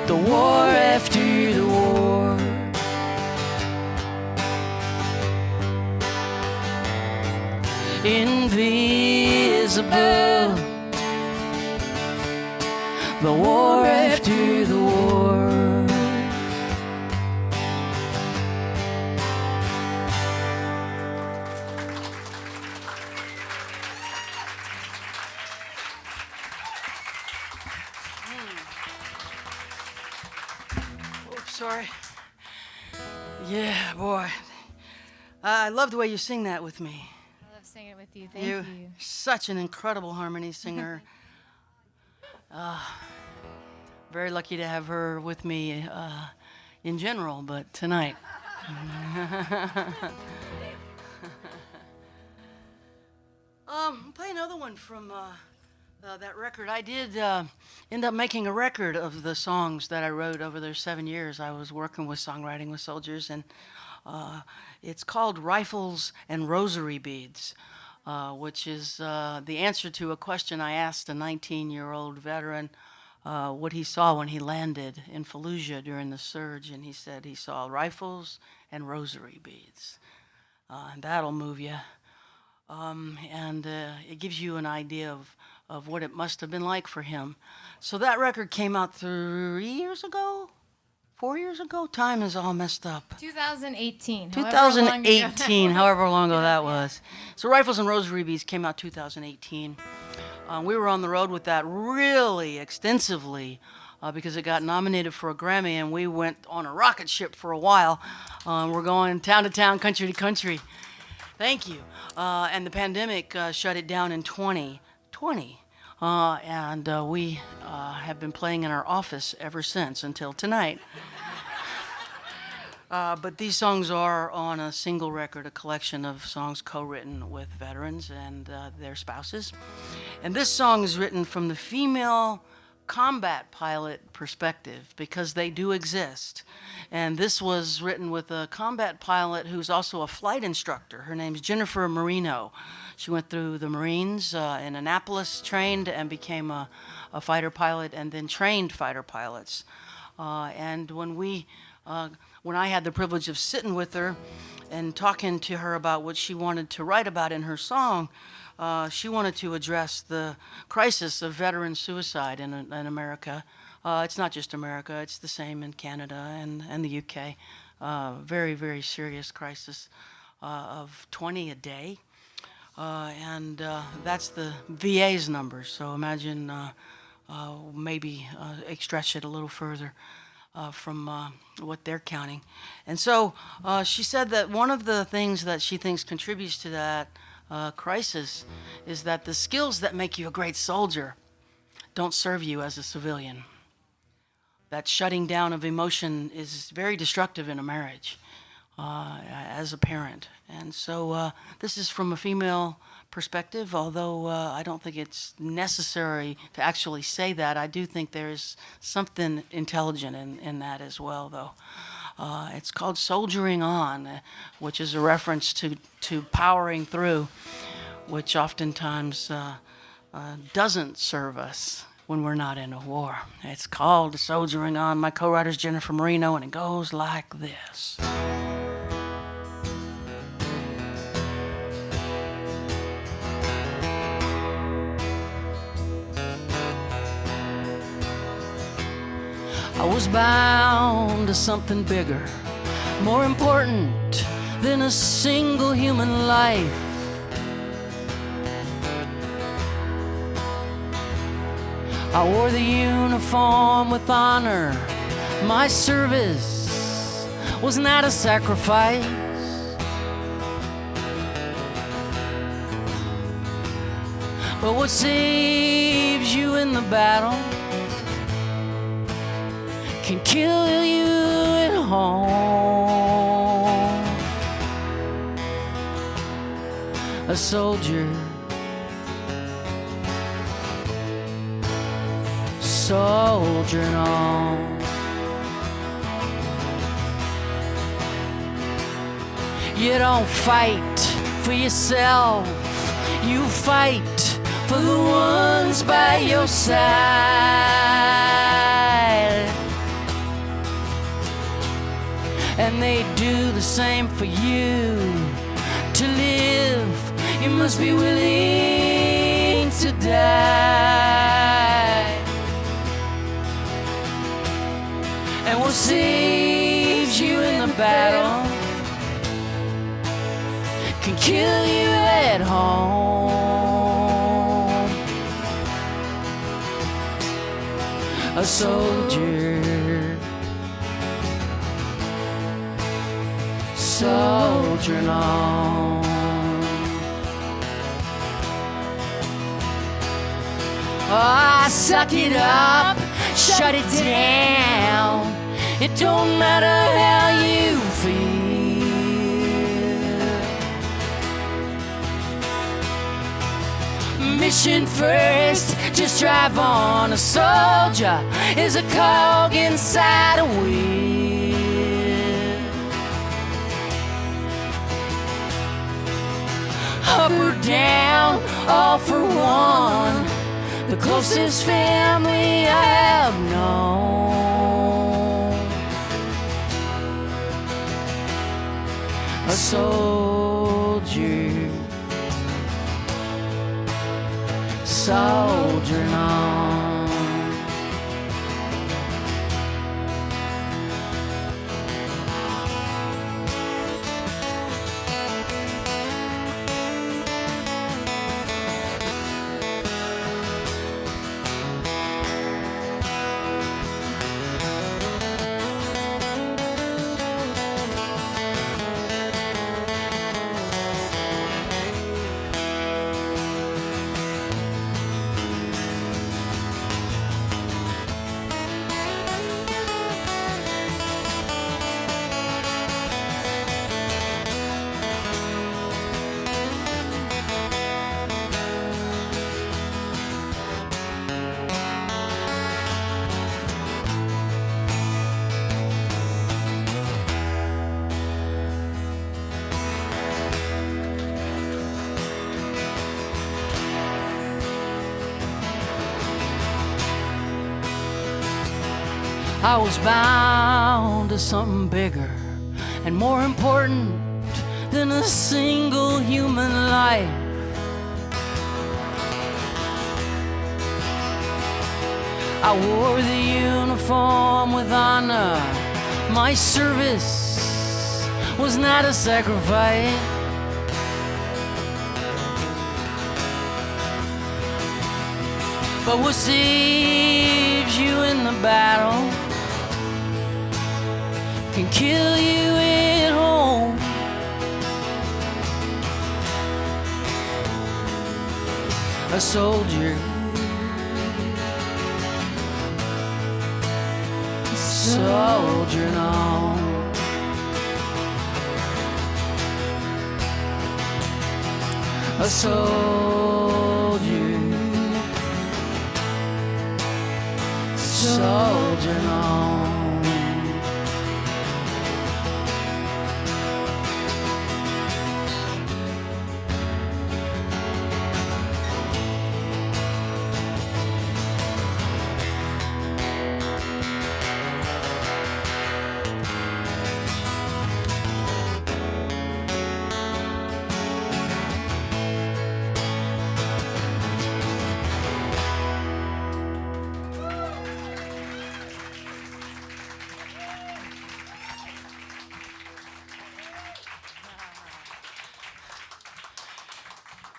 the war after the war. Invisible, the war after the war. Sorry. Yeah, boy. I love the way you sing that with me. I love singing it with you. Thank you. Such an incredible harmony singer. Very lucky to have her with me in general, but tonight. Play another one from that record. I did end up making a record of the songs that I wrote over those 7 years. I was working with songwriting with soldiers, and it's called Rifles and Rosary Beads, which is the answer to a question I asked a 19-year-old veteran what he saw when he landed in Fallujah during the surge, and he said he saw rifles and rosary beads. And that'll move you. And it gives you an idea of what it must have been like for him. So that record came out 3 years ago? 4 years ago? Time is all messed up. 2018. 2018, however long ago that was. So Rifles and Rosary Beads came out 2018. We were on the road with that really extensively because it got nominated for a Grammy, and we went on a rocket ship for a while. We're going town to town, country to country. Thank you. And the pandemic shut it down in 2020. And we have been playing in our office ever since until tonight. But these songs are on a single record, a collection of songs co-written with veterans and their spouses. And this song is written from the female combat pilot perspective because they do exist. And this was written with a combat pilot who's also a flight instructor. Her name's Jennifer Marino. She went through the Marines in Annapolis, trained and became a fighter pilot, and then trained fighter pilots. And when I had the privilege of sitting with her and talking to her about what she wanted to write about in her song, she wanted to address the crisis of veteran suicide in America. It's not just America, it's the same in Canada and the UK. Very, very serious crisis of 20 a day. And that's the VA's number, so imagine maybe stretch it a little further. From what they're counting. And so she said that one of the things that she thinks contributes to that crisis is that the skills that make you a great soldier don't serve you as a civilian. That shutting down of emotion is very destructive in a marriage as a parent. And so this is from a female perspective, although I don't think it's necessary to actually say that. I do think there's something intelligent in that as well, though. It's called Soldiering On, which is a reference to powering through, which oftentimes doesn't serve us when we're not in a war. It's called Soldiering On. My co-writer's Jennifer Marino, and it goes like this. I was bound to something bigger, more important than a single human life. I wore the uniform with honor. My service was not a sacrifice. But what saves you in the battle can kill you at home. A soldier, soldiering on. You don't fight for yourself, you fight for the ones by your side. And they do the same for you. To live, you must be willing to die. And what saves you in the battle can kill you at home. A soldier, soldiering on. Oh, suck it up, shut it down. It don't matter how you feel. Mission first, just drive on. A soldier is a cog inside a wheel. Up or down, all for one, the closest family I have known. A soldier, soldiering on. I was bound to something bigger and more important than a single human life. I wore the uniform with honor. My service was not a sacrifice. But what saves you in the battle can kill you at home. A soldier, soldiering on. A soldier, soldiering on.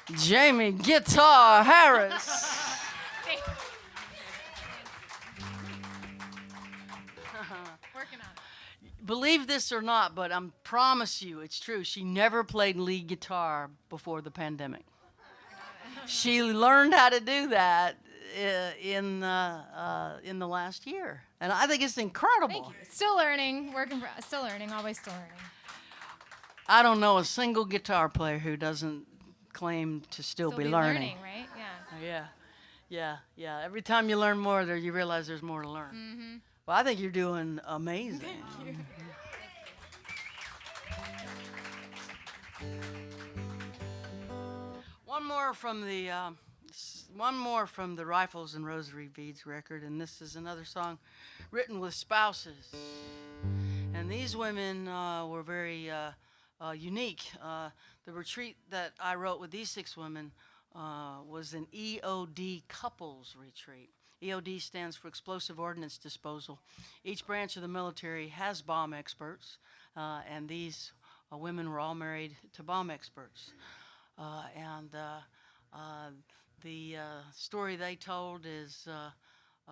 Jaimee Guitar Harris. Working on it. Believe this or not, but I promise you it's true. She never played lead guitar before the pandemic. She learned how to do that in the last year, and I think it's incredible. Thank you. Still learning, still learning, always still learning. I don't know a single guitar player who doesn't claim to still be learning. Right? Yeah. Yeah. Every time you learn more, you realize there's more to learn. Mm-hmm. Well, I think you're doing amazing. Thank you. One more from the Rifles and Rosary Beads record, and this is another song written with spouses. And these women were very unique. The retreat that I wrote with these 6 women was an EOD couples retreat. EOD stands for Explosive Ordnance Disposal. Each branch of the military has bomb experts, and these women were all married to bomb experts. The story they told is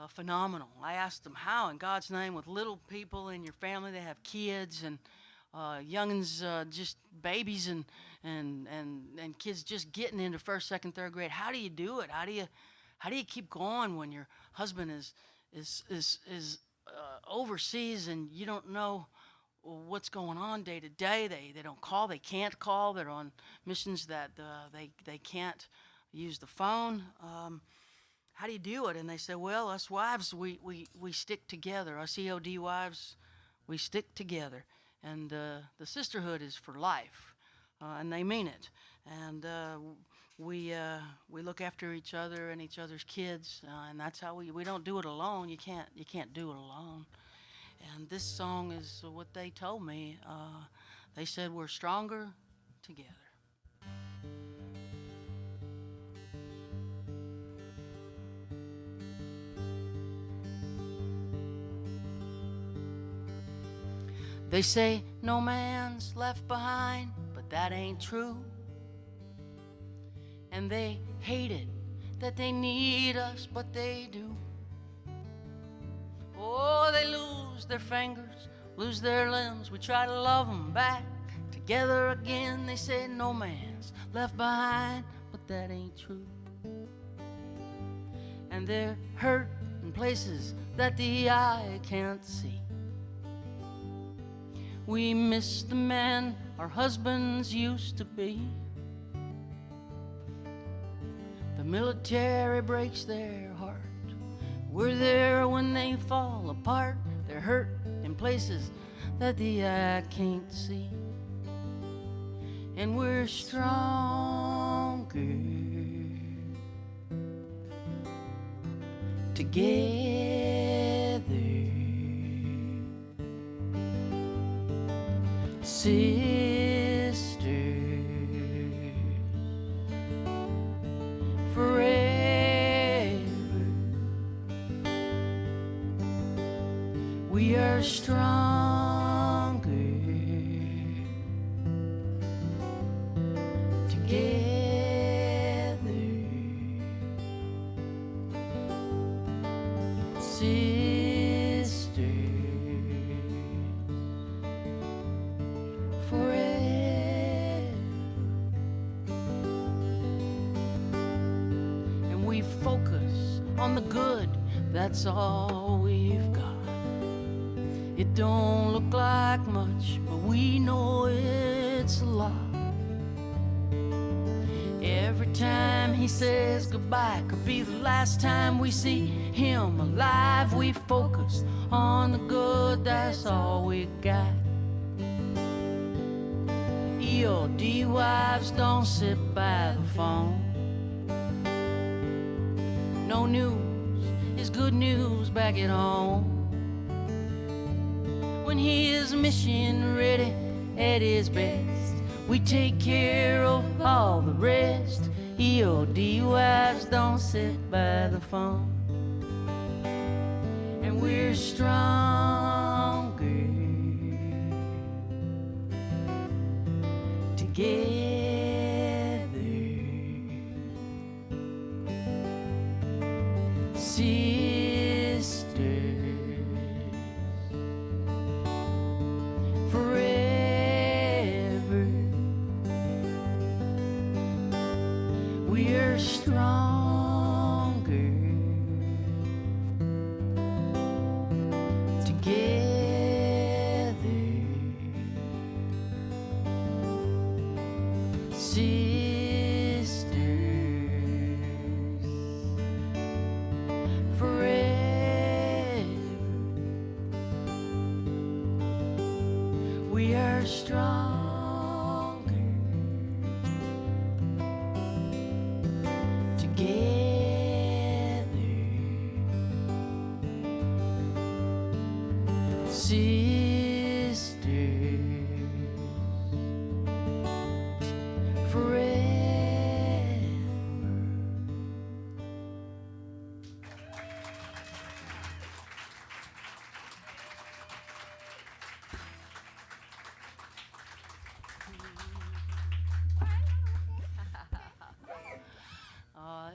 phenomenal. I asked them how, in God's name, with little people in your family, they have kids and youngins, just babies and kids just getting into 1st, 2nd, 3rd grade. How do you do it? How do you keep going when your husband is overseas and you don't know what's going on day to day? They don't call. They can't call. They're on missions that they can't use the phone. How do you do it? And they say, well, us wives, we stick together. Us EOD wives, we stick together. And the sisterhood is for life, and they mean it. And we look after each other and each other's kids, and that's how we don't do it alone. You can't do it alone. And this song is what they told me. They said we're stronger together. They say no man's left behind, but that ain't true. And they hate it that they need us, but they do. Oh, they lose their fingers, lose their limbs. We try to love them back together again. They say no man's left behind, but that ain't true. And they're hurt in places that the eye can't see. We miss the men our husbands used to be. The military breaks their heart. We're there when they fall apart. They're hurt in places that the eye can't see. And we're stronger together. sisters forever. We are stronger together. Sisters forever. And we focus on the good, that's all we've got. It don't look like much, but we know it's a lot. Every time he says goodbye could be the last time we see him alive. We focus on the good, that's all we got. EOD wives don't sit by the phone. No news is good news back at home. When he is mission ready at his best, we take care of all the rest. EOD wives don't sit by the phone. And we're stronger together. Sisters forever. We're stronger together. Sisters forever. We are stronger together. Sisters forever.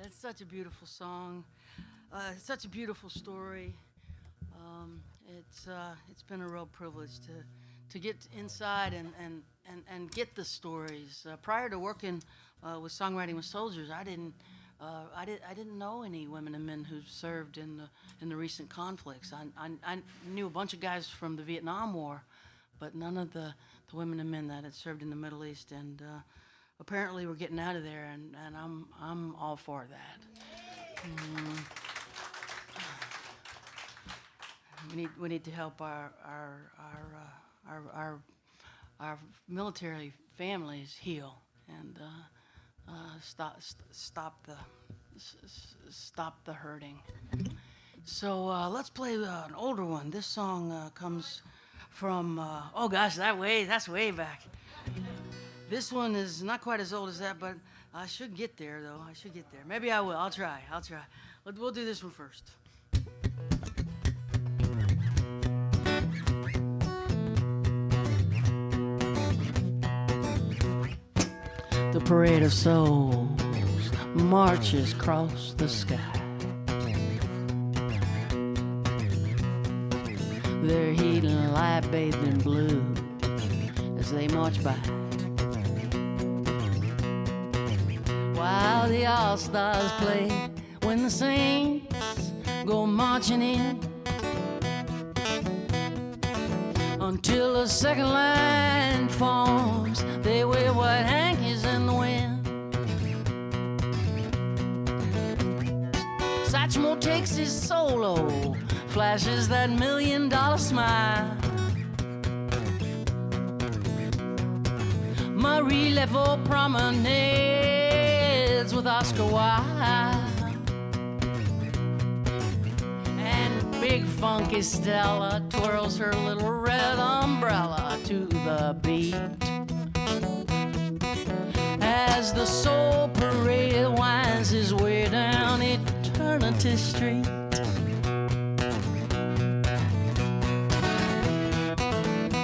It's such a beautiful song. It's such a beautiful story. It's been a real privilege to get inside and get the stories. Prior to working with songwriting with soldiers, I didn't know any women and men who served in the recent conflicts. I knew a bunch of guys from the Vietnam War, but none of the women and men that had served in the Middle East. And apparently we're getting out of there, and I'm all for that. We need to help our military families heal and stop the hurting. So let's play an older one. This song comes from oh gosh, that's way back. This one is not quite as old as that, but I should get there, though. I should get there. Maybe I will. I'll try. We'll do this one first. The parade of souls marches across the sky. Their healing light bathed in blue as they march by. While the all-stars play, when the saints go marching in, until the second line forms, they wave white hankies in the wind. Satchmo takes his solo, flashes that $1 million smile. Marie Laveau promenades with Oscar Wilde, and Big funky Stella twirls her little red umbrella to the beat. As the soul parade winds his way down Eternity Street.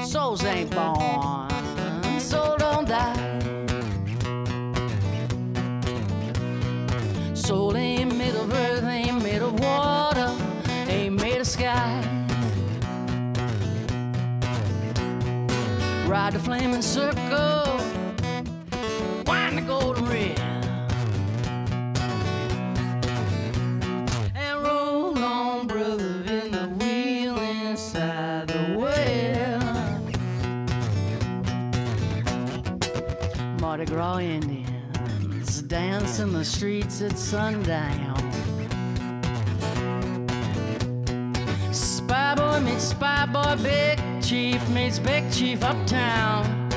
Souls ain't born, soul don't die. Soul ain't made of earth, ain't made of water, ain't made of sky. Ride the flaming circle, wind the golden red, and roll on, brother, in the wheel inside the well. Mardi Gras Indians dance in the streets at sundown. Spy boy meets spy boy, big chief meets big chief uptown.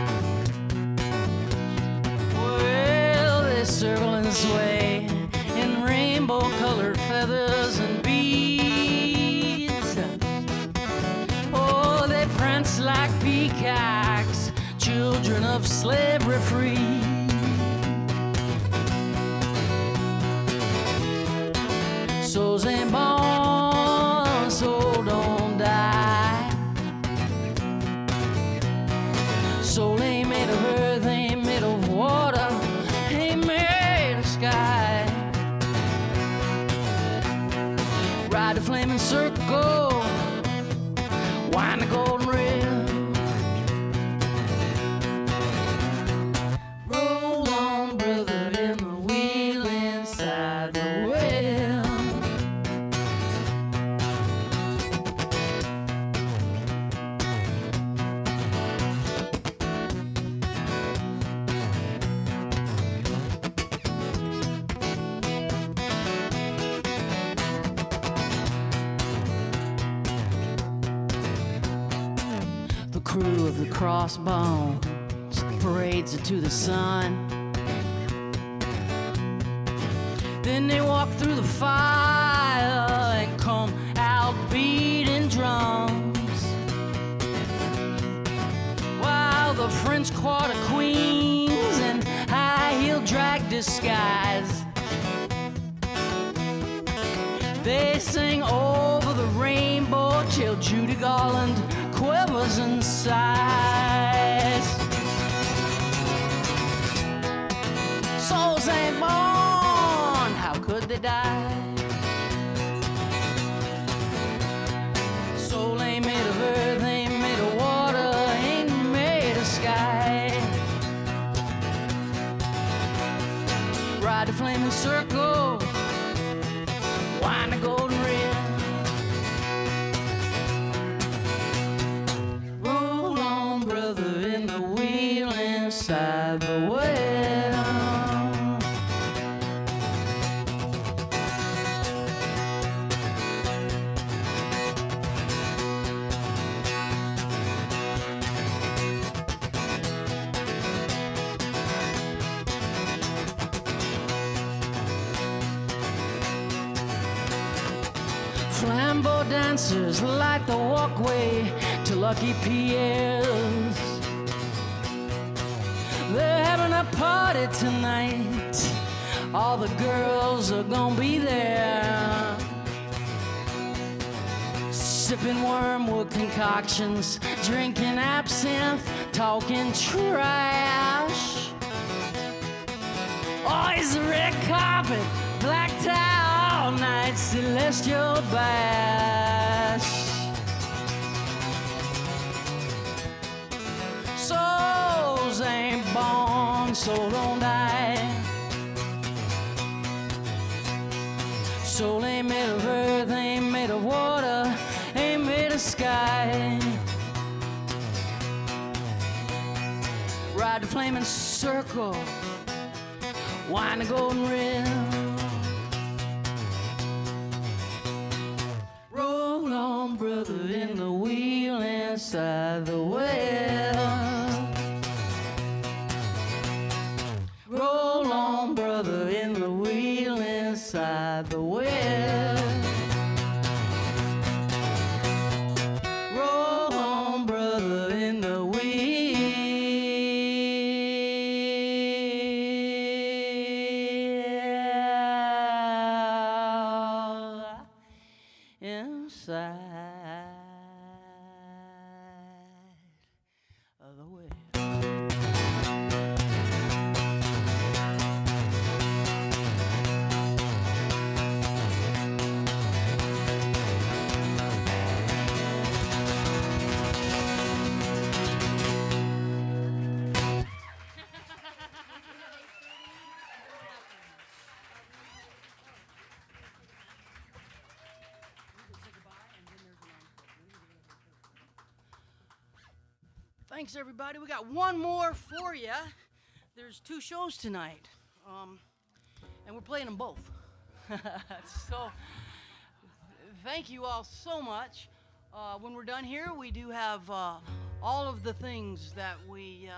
Well, they circle and sway in rainbow-colored feathers and beads. Oh, they prance like peacocks, children of slavery free. Souls ain't born, soul don't die. Soul ain't made of earth, ain't made of water, ain't made of sky. Ride the flaming circle, wind the golden rail. Roll on, brother, in the wheel inside the well. The crew of the Crossbones parades it to the sun. Then they walk through the fire and come out beating drums, while the French Quarter queens in high-heel drag disguise, they sing over the rainbow till Judy Garland quivers and sighs. Souls ain't born, how could they die? Soul ain't made of earth, ain't made of water, ain't made of sky. Ride the flaming circle, wind the golden red. Roll on, brother, in the wheel inside the well. Flambeau dancers light the walkway to Lucky Pierre's. They're having a party tonight, all the girls are gonna be there, sipping wormwood concoctions, drinking absinthe, talking trash. Oh, it's a red carpet, black tie, all night, celestial bash. Souls ain't born, soul don't die. Soul ain't made of earth, ain't made of water, ain't made of sky. Ride the flaming circle, wind the golden rim. Roll on, brother, in the wheel inside the well. Roll on, brother, in the wheel inside the well. Thanks, everybody. We got one more for you. There's 2 shows tonight, and we're playing them both. So, thank you all so much. When we're done here, we do have all of the things that we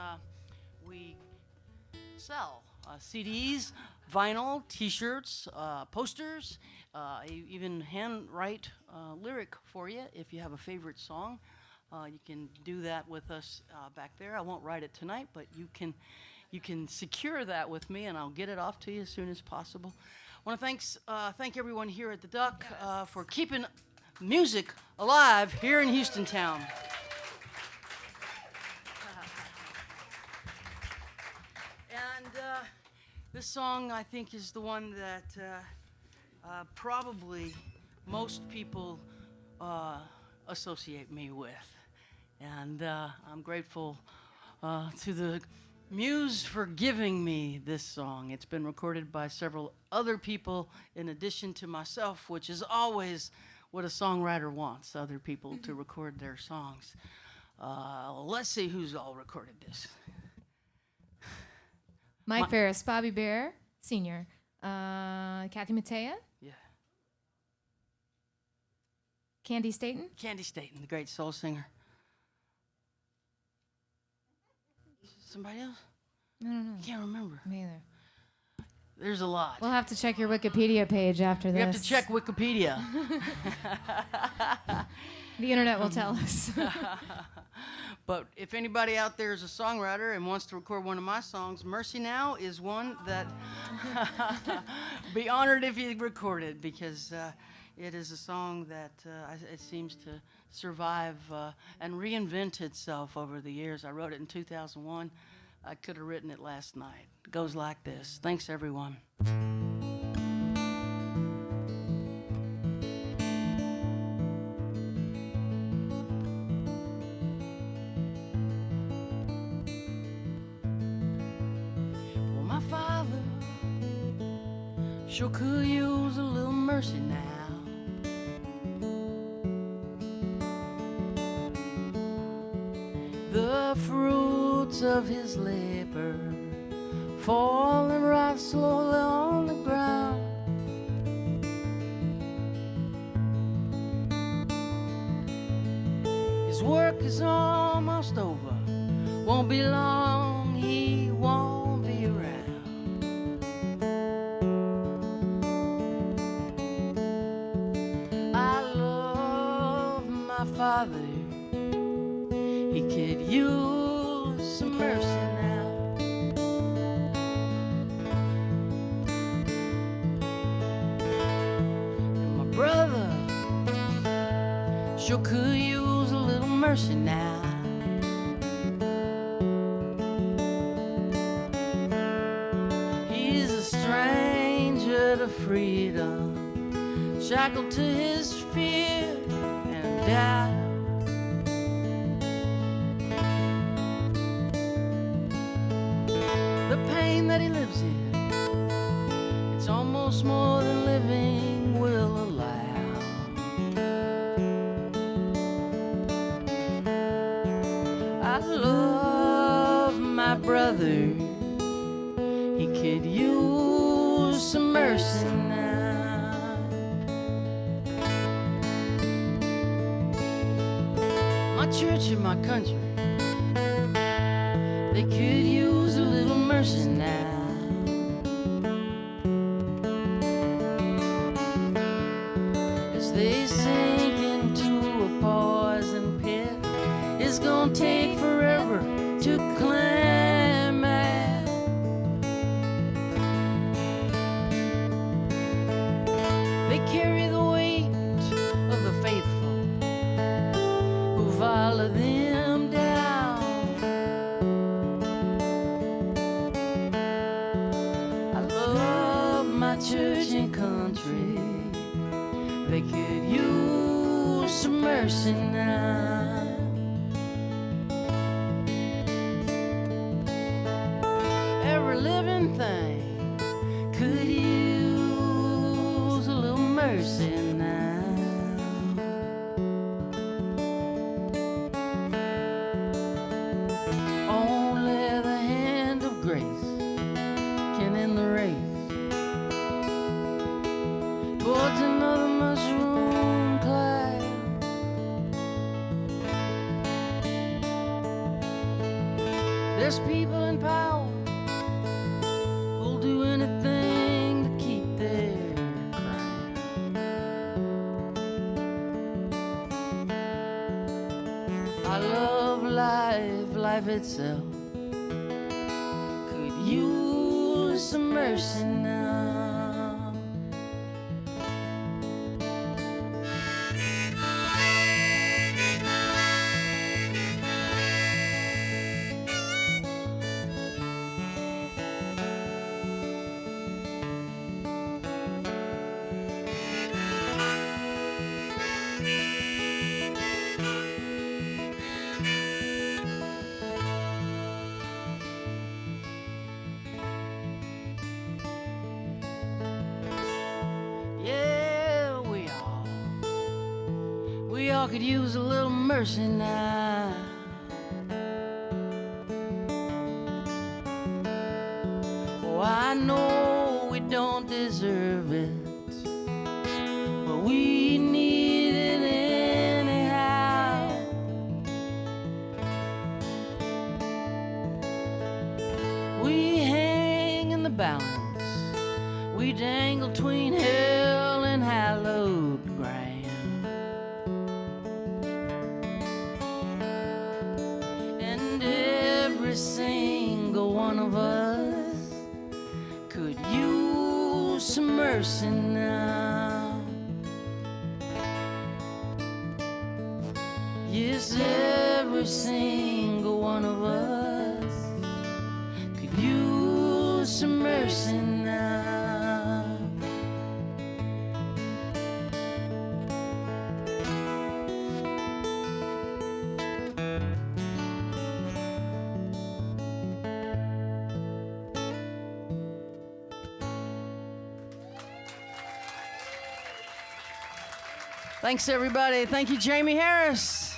sell: CDs, vinyl, T-shirts, posters, even handwrite lyric for you if you have a favorite song. You can do that with us back there. I won't write it tonight, but you can secure that with me, and I'll get it off to you as soon as possible. I want to thank everyone here at the Duck for keeping music alive here in Houston Town. And this song, I think, is the one that probably most people associate me with. And I'm grateful to the Muse for giving me this song. It's been recorded by several other people in addition to myself, which is always what a songwriter wants, other people to record their songs. Let's see who's all recorded this. Mike Ferris, Bobby Bear, Sr., Kathy Mattea. Yeah. Candy Staten. Candy Staten, the great soul singer. Somebody else? No. I can't remember. Me either. There's a lot. We'll have to check your Wikipedia page after this. You have to check Wikipedia. The internet will tell us. But if anybody out there is a songwriter and wants to record one of my songs, Mercy Now is one that be honored if you record it, because it is a song that it seems to survive and reinvent itself over the years. I wrote it in 2001. I could have written it last night. It goes like this. Thanks, everyone. Well, my father sure could use a little mercy now. The fruits of his labor falling right slowly on the ground. His work is almost over. Won't be long, he won't be around. I love my father. He could use some mercy now. And my brother sure could use a little mercy now. He's a stranger to freedom, shackled to his fear and doubt. The pain that he lives in, it's almost more than living will allow. I love my brother. He could use some mercy now. My church and my country, they could use a little mercy now. As they sink into a poison pit, it's gonna take forever to climb out. They carry the weight of the faithful who follow them down. I love my church and country. They could use some mercy now. Every living thing could use a little mercy now. life itself could use some mercy now. We all could use a little mercy now. Oh, I know we don't deserve it, but we need it anyhow. We hang in the balance, we dangle between hell and hallowed ground. Every single one of us could use some mercy now. Yes, every single one of us could use some mercy now. Thanks, everybody. Thank you, Jaimee Harris.